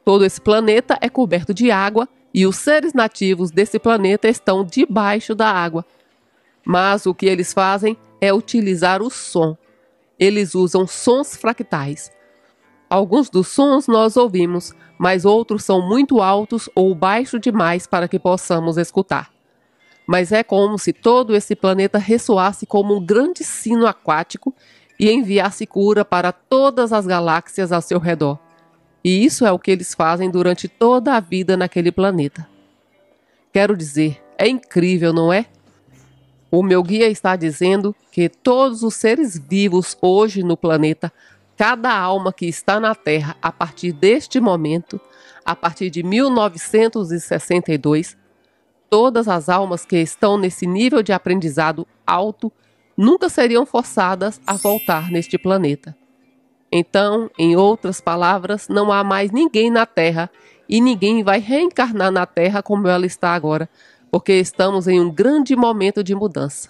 Todo esse planeta é coberto de água e os seres nativos desse planeta estão debaixo da água. Mas o que eles fazem é utilizar o som. Eles usam sons fractais. Alguns dos sons nós ouvimos, mas outros são muito altos ou baixos demais para que possamos escutar. Mas é como se todo esse planeta ressoasse como um grande sino aquático e enviasse cura para todas as galáxias ao seu redor. E isso é o que eles fazem durante toda a vida naquele planeta. Quero dizer, é incrível, não é? O meu guia está dizendo que todos os seres vivos hoje no planeta, cada alma que está na Terra a partir deste momento, a partir de 1962, todas as almas que estão nesse nível de aprendizado alto nunca seriam forçadas a voltar neste planeta. Então, em outras palavras, não há mais ninguém na Terra e ninguém vai reencarnar na Terra como ela está agora, porque estamos em um grande momento de mudança.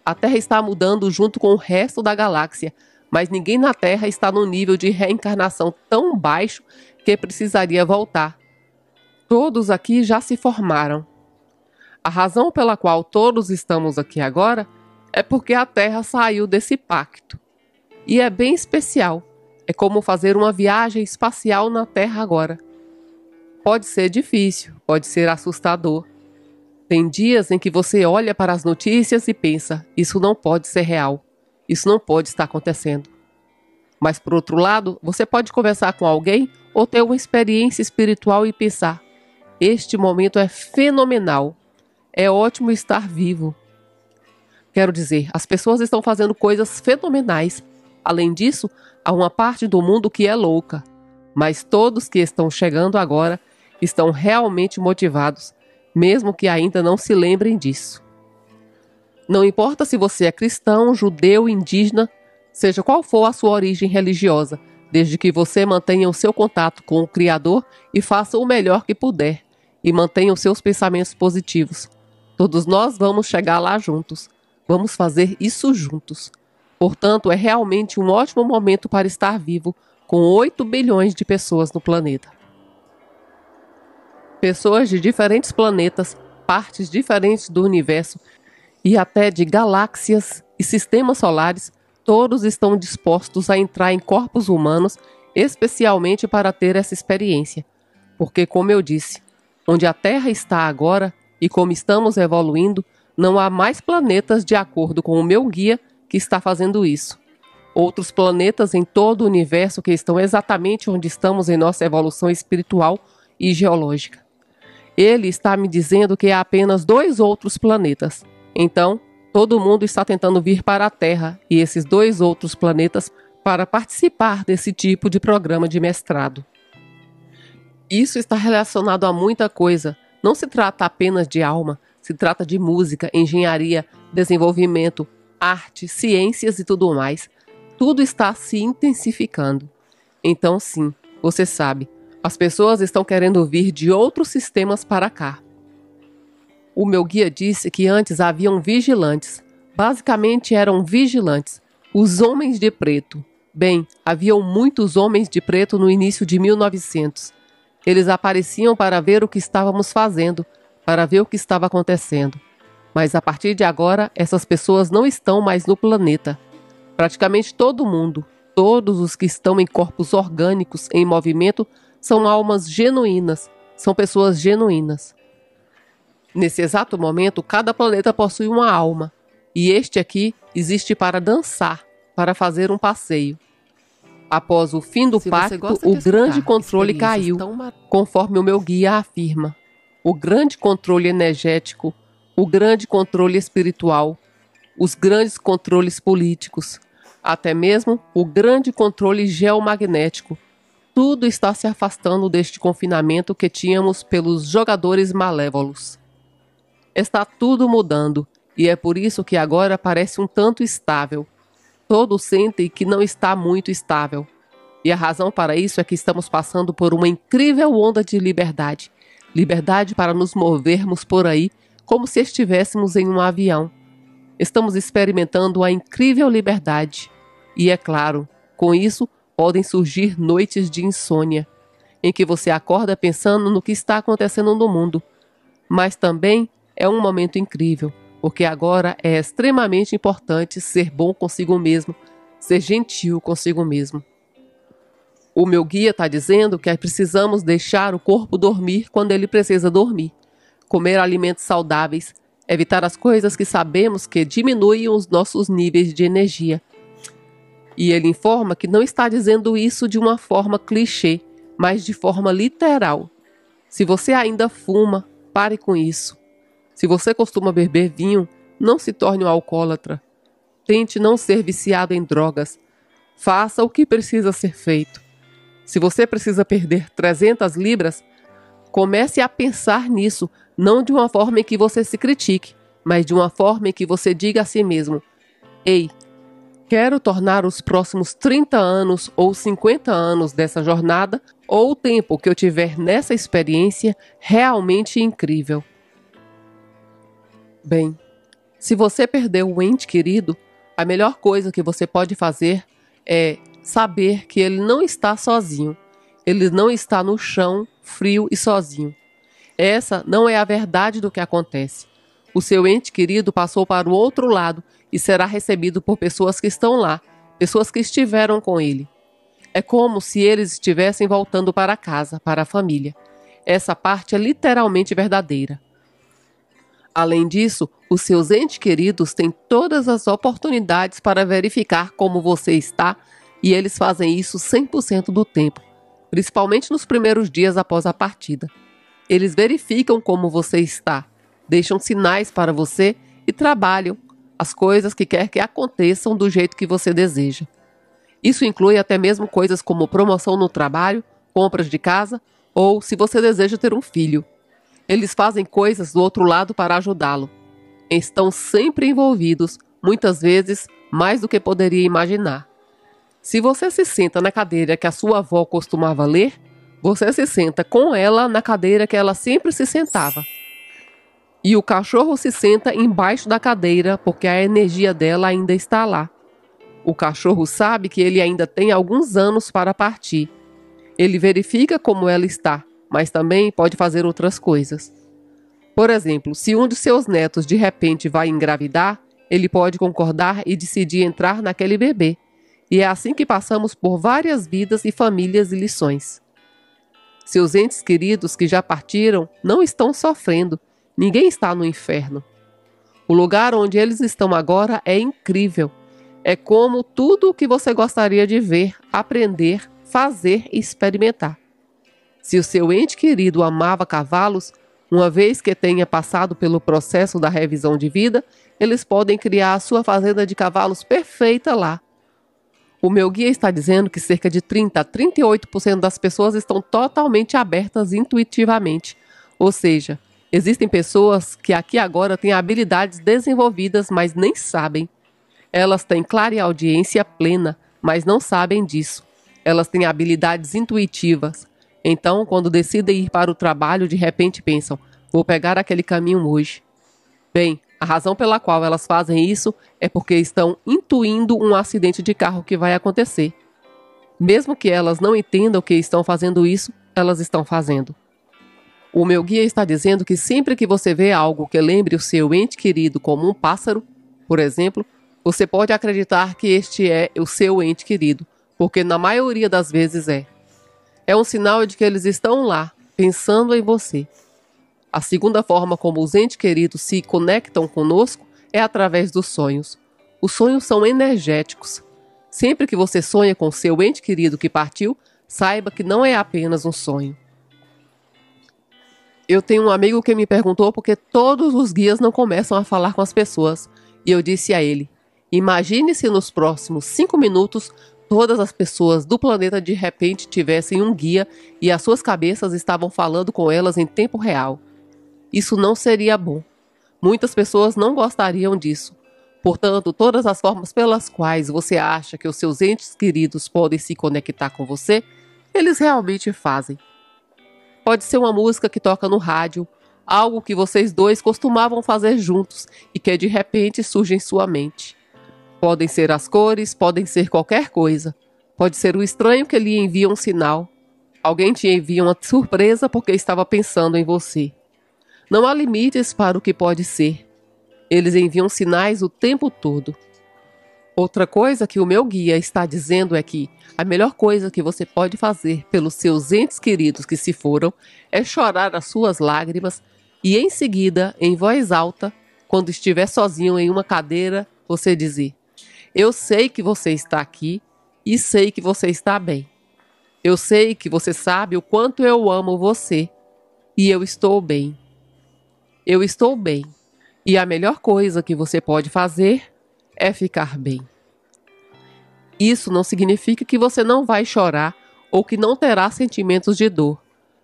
A Terra está mudando junto com o resto da galáxia, mas ninguém na Terra está num nível de reencarnação tão baixo que precisaria voltar. Todos aqui já se formaram. A razão pela qual todos estamos aqui agora é porque a Terra saiu desse pacto. E é bem especial. É como fazer uma viagem espacial na Terra agora. Pode ser difícil, pode ser assustador. Tem dias em que você olha para as notícias e pensa, isso não pode ser real. Isso não pode estar acontecendo. Mas, por outro lado, você pode conversar com alguém ou ter uma experiência espiritual e pensar, este momento é fenomenal. É ótimo estar vivo. Quero dizer, as pessoas estão fazendo coisas fenomenais. Além disso, há uma parte do mundo que é louca. Mas todos que estão chegando agora estão realmente motivados, mesmo que ainda não se lembrem disso. Não importa se você é cristão, judeu, indígena, seja qual for a sua origem religiosa, desde que você mantenha o seu contato com o Criador e faça o melhor que puder, e mantenha os seus pensamentos positivos. Todos nós vamos chegar lá juntos. Vamos fazer isso juntos. Portanto, é realmente um ótimo momento para estar vivo, com 8 bilhões de pessoas no planeta. Pessoas de diferentes planetas, partes diferentes do universo, e até de galáxias e sistemas solares, todos estão dispostos a entrar em corpos humanos, especialmente para ter essa experiência. Porque, como eu disse, onde a Terra está agora e como estamos evoluindo, não há mais planetas de acordo com o meu guia que está fazendo isso. Outros planetas em todo o universo que estão exatamente onde estamos em nossa evolução espiritual e geológica. Ele está me dizendo que há apenas 2 outros planetas. Então, todo mundo está tentando vir para a Terra e esses 2 outros planetas para participar desse tipo de programa de mestrado. Isso está relacionado a muita coisa. Não se trata apenas de alma, se trata de música, engenharia, desenvolvimento, arte, ciências e tudo mais. Tudo está se intensificando. Então, sim, você sabe, as pessoas estão querendo vir de outros sistemas para cá. O meu guia disse que antes haviam vigilantes. Basicamente eram vigilantes, os homens de preto. Bem, haviam muitos homens de preto no início de 1900. Eles apareciam para ver o que estávamos fazendo, para ver o que estava acontecendo. Mas a partir de agora, essas pessoas não estão mais no planeta. Praticamente todo mundo, todos os que estão em corpos orgânicos em movimento, são almas genuínas, são pessoas genuínas. Nesse exato momento, cada planeta possui uma alma, e este aqui existe para dançar, para fazer um passeio. Após o fim do pacto, o grande controle caiu, conforme o meu guia afirma. O grande controle energético, o grande controle espiritual, os grandes controles políticos, até mesmo o grande controle geomagnético. Tudo está se afastando deste confinamento que tínhamos pelos jogadores malévolos. Está tudo mudando, e é por isso que agora parece um tanto estável. Todos sentem que não está muito estável. E a razão para isso é que estamos passando por uma incrível onda de liberdade. Liberdade para nos movermos por aí como se estivéssemos em um avião. Estamos experimentando a incrível liberdade. E é claro, com isso podem surgir noites de insônia, em que você acorda pensando no que está acontecendo no mundo. Mas também é um momento incrível, porque agora é extremamente importante ser bom consigo mesmo, ser gentil consigo mesmo. O meu guia está dizendo que precisamos deixar o corpo dormir quando ele precisa dormir, comer alimentos saudáveis, evitar as coisas que sabemos que diminuem os nossos níveis de energia. E ele informa que não está dizendo isso de uma forma clichê, mas de forma literal. Se você ainda fuma, pare com isso. Se você costuma beber vinho, não se torne um alcoólatra. Tente não ser viciado em drogas. Faça o que precisa ser feito. Se você precisa perder 300 libras, comece a pensar nisso, não de uma forma em que você se critique, mas de uma forma em que você diga a si mesmo: ei, quero tornar os próximos 30 anos ou 50 anos dessa jornada, ou o tempo que eu tiver nessa experiência, realmente incrível. Bem, se você perdeu um ente querido, a melhor coisa que você pode fazer é saber que ele não está sozinho. Ele não está no chão, frio e sozinho. Essa não é a verdade do que acontece. O seu ente querido passou para o outro lado e será recebido por pessoas que estão lá, pessoas que estiveram com ele. É como se eles estivessem voltando para casa, para a família. Essa parte é literalmente verdadeira. Além disso, os seus entes queridos têm todas as oportunidades para verificar como você está, e eles fazem isso 100% do tempo, principalmente nos primeiros dias após a partida. Eles verificam como você está, deixam sinais para você e trabalham as coisas que quer que aconteçam do jeito que você deseja. Isso inclui até mesmo coisas como promoção no trabalho, compras de casa ou se você deseja ter um filho. Eles fazem coisas do outro lado para ajudá-lo. Estão sempre envolvidos, muitas vezes mais do que poderia imaginar. Se você se senta na cadeira que a sua avó costumava ler, você se senta com ela na cadeira que ela sempre se sentava. E o cachorro se senta embaixo da cadeira porque a energia dela ainda está lá. O cachorro sabe que ele ainda tem alguns anos para partir. Ele verifica como ela está, mas também pode fazer outras coisas. Por exemplo, se um de seus netos de repente vai engravidar, ele pode concordar e decidir entrar naquele bebê. E é assim que passamos por várias vidas e famílias e lições. Seus entes queridos que já partiram não estão sofrendo. Ninguém está no inferno. O lugar onde eles estão agora é incrível. É como tudo o que você gostaria de ver, aprender, fazer e experimentar. Se o seu ente querido amava cavalos, uma vez que tenha passado pelo processo da revisão de vida, eles podem criar a sua fazenda de cavalos perfeita lá. O meu guia está dizendo que cerca de 30 a 38% das pessoas estão totalmente abertas intuitivamente. Ou seja, existem pessoas que aqui agora têm habilidades desenvolvidas, mas nem sabem. Elas têm clareaudiência plena, mas não sabem disso. Elas têm habilidades intuitivas. Então, quando decidem ir para o trabalho, de repente pensam: vou pegar aquele caminho hoje. Bem, a razão pela qual elas fazem isso é porque estão intuindo um acidente de carro que vai acontecer. Mesmo que elas não entendam que estão fazendo isso, elas estão fazendo. O meu guia está dizendo que sempre que você vê algo que lembre o seu ente querido como um pássaro, por exemplo, você pode acreditar que este é o seu ente querido, porque na maioria das vezes é. É um sinal de que eles estão lá, pensando em você. A segunda forma como os entes queridos se conectam conosco é através dos sonhos. Os sonhos são energéticos. Sempre que você sonha com seu ente querido que partiu, saiba que não é apenas um sonho. Eu tenho um amigo que me perguntou por que todos os guias não começam a falar com as pessoas. E eu disse a ele: imagine se nos próximos 5 minutos todas as pessoas do planeta de repente tivessem um guia e as suas cabeças estavam falando com elas em tempo real. Isso não seria bom. Muitas pessoas não gostariam disso. Portanto, todas as formas pelas quais você acha que os seus entes queridos podem se conectar com você, eles realmente fazem. Pode ser uma música que toca no rádio, algo que vocês dois costumavam fazer juntos e que de repente surge em sua mente. Podem ser as cores, podem ser qualquer coisa. Pode ser o estranho que lhe envia um sinal. Alguém te envia uma surpresa porque estava pensando em você. Não há limites para o que pode ser. Eles enviam sinais o tempo todo. Outra coisa que o meu guia está dizendo é que a melhor coisa que você pode fazer pelos seus entes queridos que se foram é chorar as suas lágrimas e em seguida, em voz alta, quando estiver sozinho em uma cadeira, você dizer: eu sei que você está aqui e sei que você está bem. Eu sei que você sabe o quanto eu amo você e eu estou bem. Eu estou bem. E a melhor coisa que você pode fazer é ficar bem. Isso não significa que você não vai chorar ou que não terá sentimentos de dor,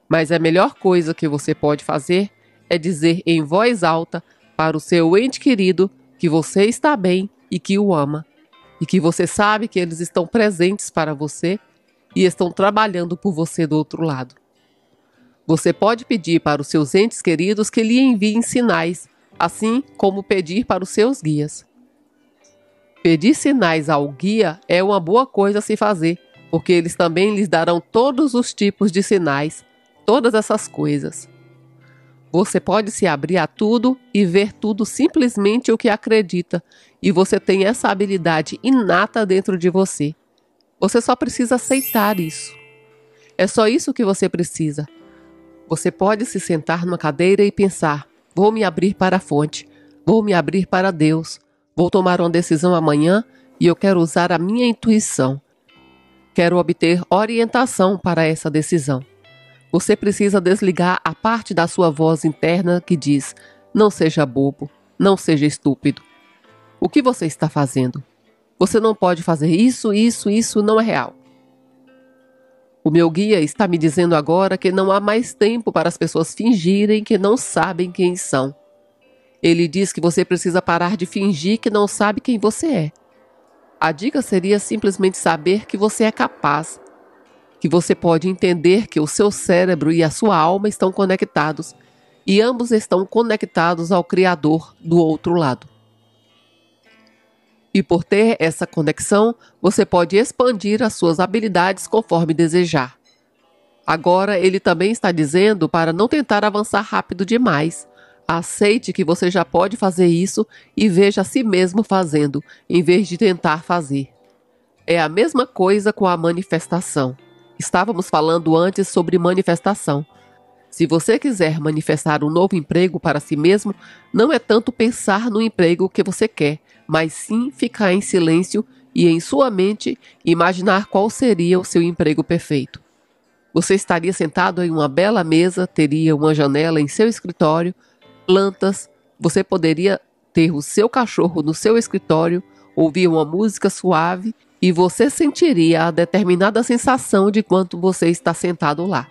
mas a melhor coisa que você pode fazer é dizer em voz alta para o seu ente querido que você está bem e que o ama, e que você sabe que eles estão presentes para você e estão trabalhando por você do outro lado. Você pode pedir para os seus entes queridos que lhe enviem sinais, assim como pedir para os seus guias. Pedir sinais ao guia é uma boa coisa a se fazer, porque eles também lhes darão todos os tipos de sinais, todas essas coisas. Você pode se abrir a tudo e ver tudo simplesmente o que acredita, e você tem essa habilidade inata dentro de você. Você só precisa aceitar isso. É só isso que você precisa. Você pode se sentar numa cadeira e pensar: vou me abrir para a fonte, vou me abrir para Deus, vou tomar uma decisão amanhã e eu quero usar a minha intuição. Quero obter orientação para essa decisão. Você precisa desligar a parte da sua voz interna que diz: não seja bobo, não seja estúpido. O que você está fazendo? Você não pode fazer isso não é real. O meu guia está me dizendo agora que não há mais tempo para as pessoas fingirem que não sabem quem são. Ele diz que você precisa parar de fingir que não sabe quem você é. A dica seria simplesmente saber que você é capaz, que você pode entender que o seu cérebro e a sua alma estão conectados, e ambos estão conectados ao Criador do outro lado. E por ter essa conexão, você pode expandir as suas habilidades conforme desejar. Agora, ele também está dizendo para não tentar avançar rápido demais. Aceite que você já pode fazer isso e veja a si mesmo fazendo, em vez de tentar fazer. É a mesma coisa com a manifestação. Estávamos falando antes sobre manifestação. Se você quiser manifestar um novo emprego para si mesmo, não é tanto pensar no emprego que você quer, mas sim ficar em silêncio e em sua mente imaginar qual seria o seu emprego perfeito. Você estaria sentado em uma bela mesa, teria uma janela em seu escritório, plantas, você poderia ter o seu cachorro no seu escritório, ouvir uma música suave e você sentiria a determinada sensação de quanto você está sentado lá.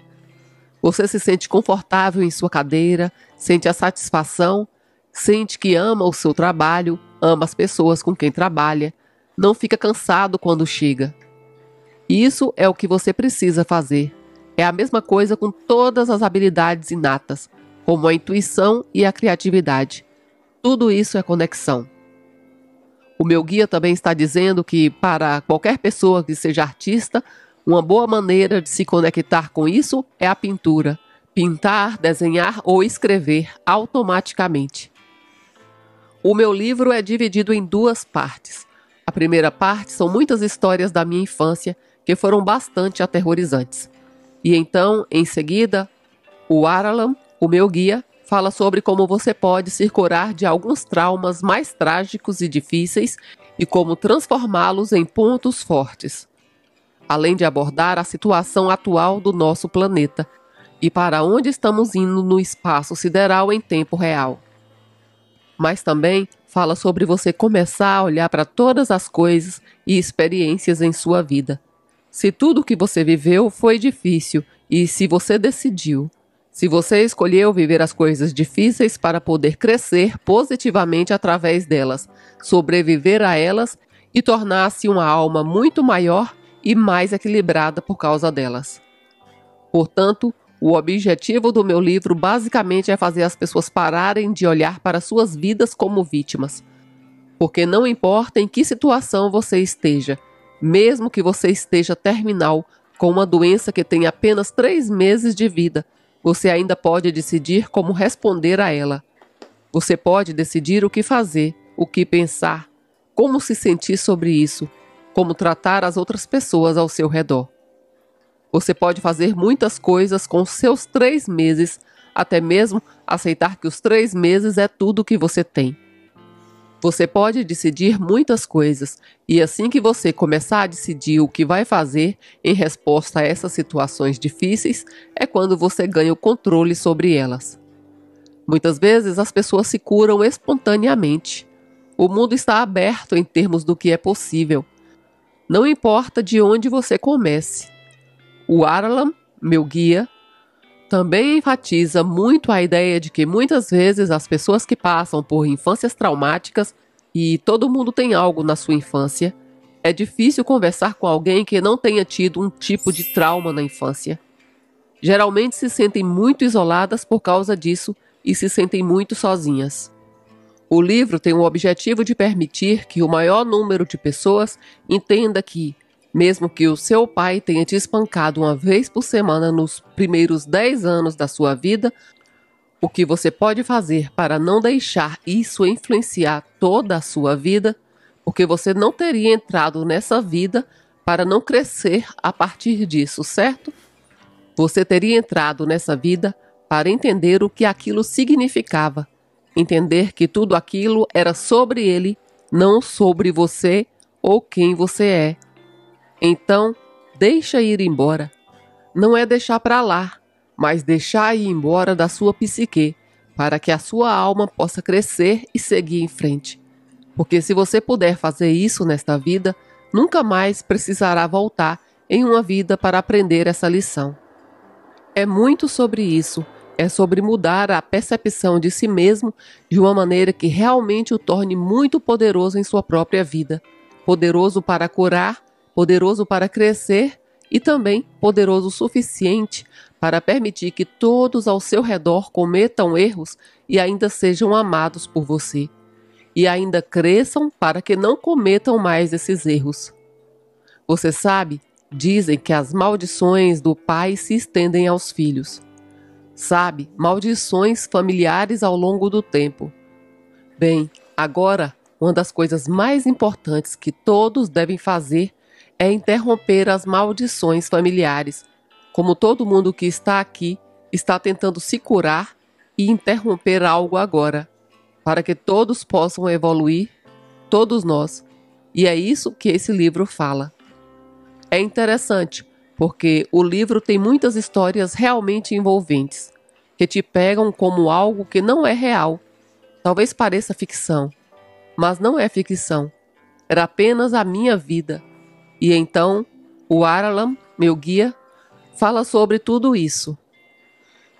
Você se sente confortável em sua cadeira, sente a satisfação Sente que ama o seu trabalho, ama as pessoas com quem trabalha, não fica cansado quando chega. Isso é o que você precisa fazer. É a mesma coisa com todas as habilidades inatas, como a intuição e a criatividade. Tudo isso é conexão. O meu guia também está dizendo que, para qualquer pessoa que seja artista, uma boa maneira de se conectar com isso é a pintura. Pintar, desenhar ou escrever automaticamente. O meu livro é dividido em duas partes. A primeira parte são muitas histórias da minha infância que foram bastante aterrorizantes. E então, em seguida, o Aralam, o meu guia, fala sobre como você pode se curar de alguns traumas mais trágicos e difíceis e como transformá-los em pontos fortes. Além de abordar a situação atual do nosso planeta e para onde estamos indo no espaço sideral em tempo real. Mas também fala sobre você começar a olhar para todas as coisas e experiências em sua vida. Se tudo o que você viveu foi difícil e se você decidiu, se você escolheu viver as coisas difíceis para poder crescer positivamente através delas, sobreviver a elas e tornar-se uma alma muito maior e mais equilibrada por causa delas. Portanto, o objetivo do meu livro basicamente é fazer as pessoas pararem de olhar para suas vidas como vítimas. Porque não importa em que situação você esteja, mesmo que você esteja terminal, com uma doença que tem apenas 3 meses de vida, você ainda pode decidir como responder a ela. Você pode decidir o que fazer, o que pensar, como se sentir sobre isso, como tratar as outras pessoas ao seu redor. Você pode fazer muitas coisas com seus 3 meses, até mesmo aceitar que os 3 meses é tudo que você tem. Você pode decidir muitas coisas, e assim que você começar a decidir o que vai fazer em resposta a essas situações difíceis, é quando você ganha o controle sobre elas. Muitas vezes as pessoas se curam espontaneamente. O mundo está aberto em termos do que é possível. Não importa de onde você comece. O Aralam, meu guia, também enfatiza muito a ideia de que muitas vezes as pessoas que passam por infâncias traumáticas, e todo mundo tem algo na sua infância, é difícil conversar com alguém que não tenha tido um tipo de trauma na infância. Geralmente se sentem muito isoladas por causa disso e se sentem muito sozinhas. O livro tem o objetivo de permitir que o maior número de pessoas entenda que, mesmo que o seu pai tenha te espancado uma vez por semana nos primeiros 10 anos da sua vida, o que você pode fazer para não deixar isso influenciar toda a sua vida, porque você não teria entrado nessa vida para não crescer a partir disso, certo? Você teria entrado nessa vida para entender o que aquilo significava, entender que tudo aquilo era sobre ele, não sobre você ou quem você é. Então, deixa ir embora. Não é deixar para lá, mas deixar ir embora da sua psique, para que a sua alma possa crescer e seguir em frente. Porque se você puder fazer isso nesta vida, nunca mais precisará voltar em uma vida para aprender essa lição. É muito sobre isso, é sobre mudar a percepção de si mesmo de uma maneira que realmente o torne muito poderoso em sua própria vida. Poderoso para curar, poderoso para crescer e também poderoso o suficiente para permitir que todos ao seu redor cometam erros e ainda sejam amados por você. E ainda cresçam para que não cometam mais esses erros. Você sabe, dizem que as maldições do pai se estendem aos filhos. Sabe, maldições familiares ao longo do tempo. Bem, agora, uma das coisas mais importantes que todos devem fazer é interromper as maldições familiares, como todo mundo que está aqui está tentando se curar e interromper algo agora, para que todos possam evoluir, todos nós. E é isso que esse livro fala. É interessante, porque o livro tem muitas histórias realmente envolventes, que te pegam como algo que não é real. Talvez pareça ficção, mas não é ficção. Era apenas a minha vida. E então, o Aralam, meu guia, fala sobre tudo isso.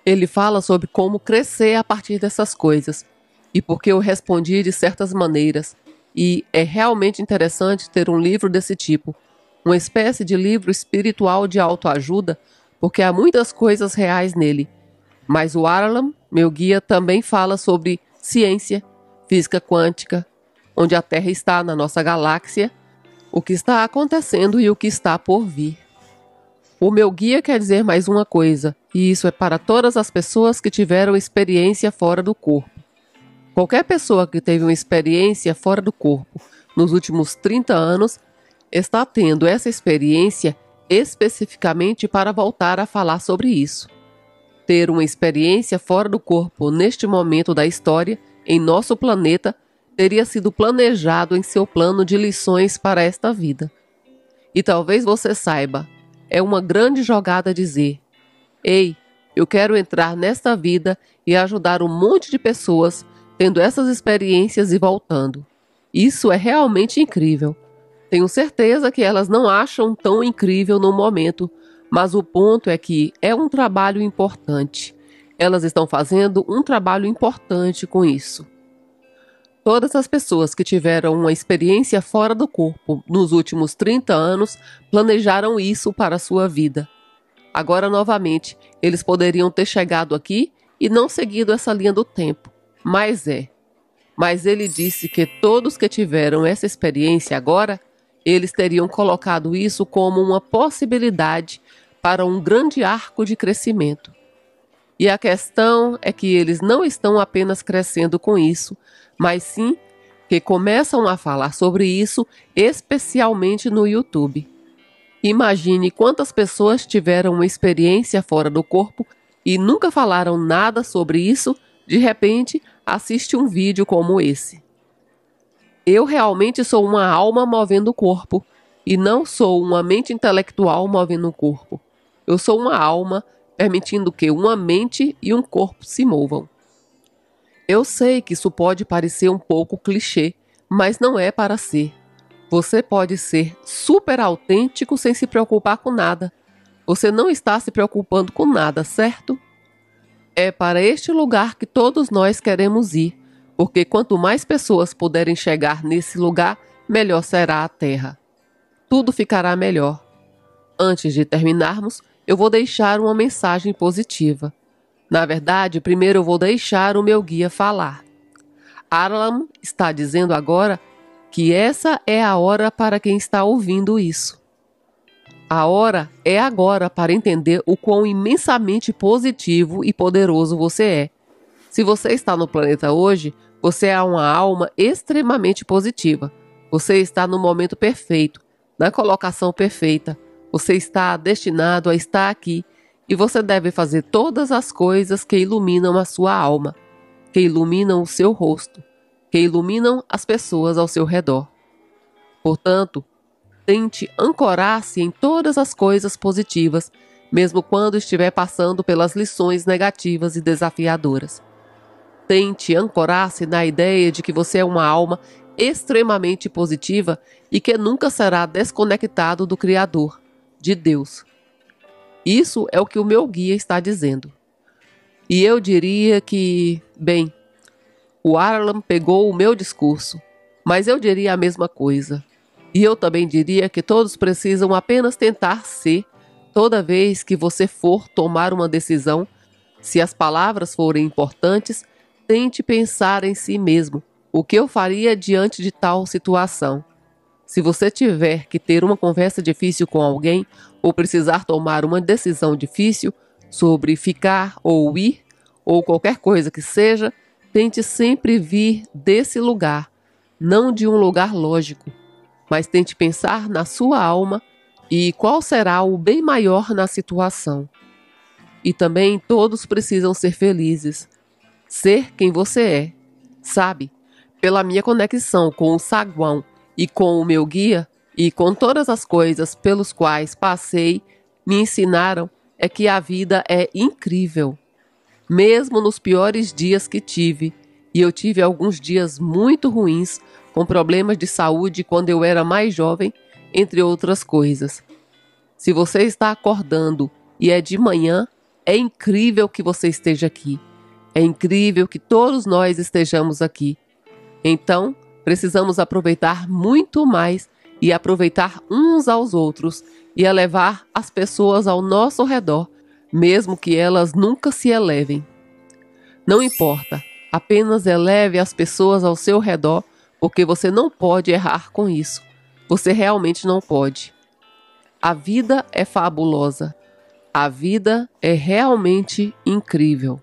Ele fala sobre como crescer a partir dessas coisas. e porque eu respondi de certas maneiras. E é realmente interessante ter um livro desse tipo, uma espécie de livro espiritual de autoajuda, porque há muitas coisas reais nele. Mas o Arlam, meu guia, também fala sobre ciência, física quântica, onde a Terra está na nossa galáxia, o que está acontecendo e o que está por vir. O meu guia quer dizer mais uma coisa, e isso é para todas as pessoas que tiveram experiência fora do corpo. Qualquer pessoa que teve uma experiência fora do corpo nos últimos 30 anos está tendo essa experiência especificamente para voltar a falar sobre isso. Ter uma experiência fora do corpo neste momento da história, em nosso planeta, teria sido planejado em seu plano de lições para esta vida. E talvez você saiba, é uma grande jogada dizer: ei, eu quero entrar nesta vida e ajudar um monte de pessoas tendo essas experiências e voltando. Isso é realmente incrível. Tenho certeza que elas não acham tão incrível no momento, mas o ponto é que é um trabalho importante. Elas estão fazendo um trabalho importante com isso. Todas as pessoas que tiveram uma experiência fora do corpo nos últimos 30 anos planejaram isso para a sua vida. Agora, novamente, eles poderiam ter chegado aqui e não seguido essa linha do tempo. Mas ele disse que todos que tiveram essa experiência agora, eles teriam colocado isso como uma possibilidade para um grande arco de crescimento. E a questão é que eles não estão apenas crescendo com isso, mas sim que começam a falar sobre isso, especialmente no YouTube. Imagine quantas pessoas tiveram uma experiência fora do corpo e nunca falaram nada sobre isso, de repente assiste um vídeo como esse. Eu realmente sou uma alma movendo o corpo, e não sou uma mente intelectual movendo o corpo. Eu sou uma alma permitindo que uma mente e um corpo se movam. Eu sei que isso pode parecer um pouco clichê, mas não é para ser. Você pode ser super autêntico sem se preocupar com nada. Você não está se preocupando com nada, certo? É para este lugar que todos nós queremos ir, porque quanto mais pessoas puderem chegar nesse lugar, melhor será a Terra. Tudo ficará melhor. Antes de terminarmos, eu vou deixar uma mensagem positiva. Na verdade, primeiro eu vou deixar o meu guia falar. Arlam está dizendo agora que essa é a hora para quem está ouvindo isso. A hora é agora para entender o quão imensamente positivo e poderoso você é. Se você está no planeta hoje, você é uma alma extremamente positiva. Você está no momento perfeito, na colocação perfeita. Você está destinado a estar aqui e você deve fazer todas as coisas que iluminam a sua alma, que iluminam o seu rosto, que iluminam as pessoas ao seu redor. Portanto, tente ancorar-se em todas as coisas positivas, mesmo quando estiver passando pelas lições negativas e desafiadoras. Tente ancorar-se na ideia de que você é uma alma extremamente positiva e que nunca será desconectado do Criador, de Deus. Isso é o que o meu guia está dizendo. E eu diria que, bem, o Arlam pegou o meu discurso, mas eu diria a mesma coisa. E eu também diria que todos precisam apenas tentar ser, toda vez que você for tomar uma decisão, se as palavras forem importantes, tente pensar em si mesmo, o que eu faria diante de tal situação. Se você tiver que ter uma conversa difícil com alguém, ou precisar tomar uma decisão difícil sobre ficar ou ir, ou qualquer coisa que seja, tente sempre vir desse lugar, não de um lugar lógico. Mas tente pensar na sua alma e qual será o bem maior na situação. E também todos precisam ser felizes. Ser quem você é. Sabe, pela minha conexão com o Saguão e com o meu guia, e com todas as coisas pelos quais passei, me ensinaram é que a vida é incrível. Mesmo nos piores dias que tive, e eu tive alguns dias muito ruins, com problemas de saúde quando eu era mais jovem, entre outras coisas. Se você está acordando e é de manhã, é incrível que você esteja aqui. É incrível que todos nós estejamos aqui. Então, precisamos aproveitar muito mais e aproveitar uns aos outros e elevar as pessoas ao nosso redor, mesmo que elas nunca se elevem. Não importa, apenas eleve as pessoas ao seu redor, porque você não pode errar com isso. Você realmente não pode. A vida é fabulosa. A vida é realmente incrível.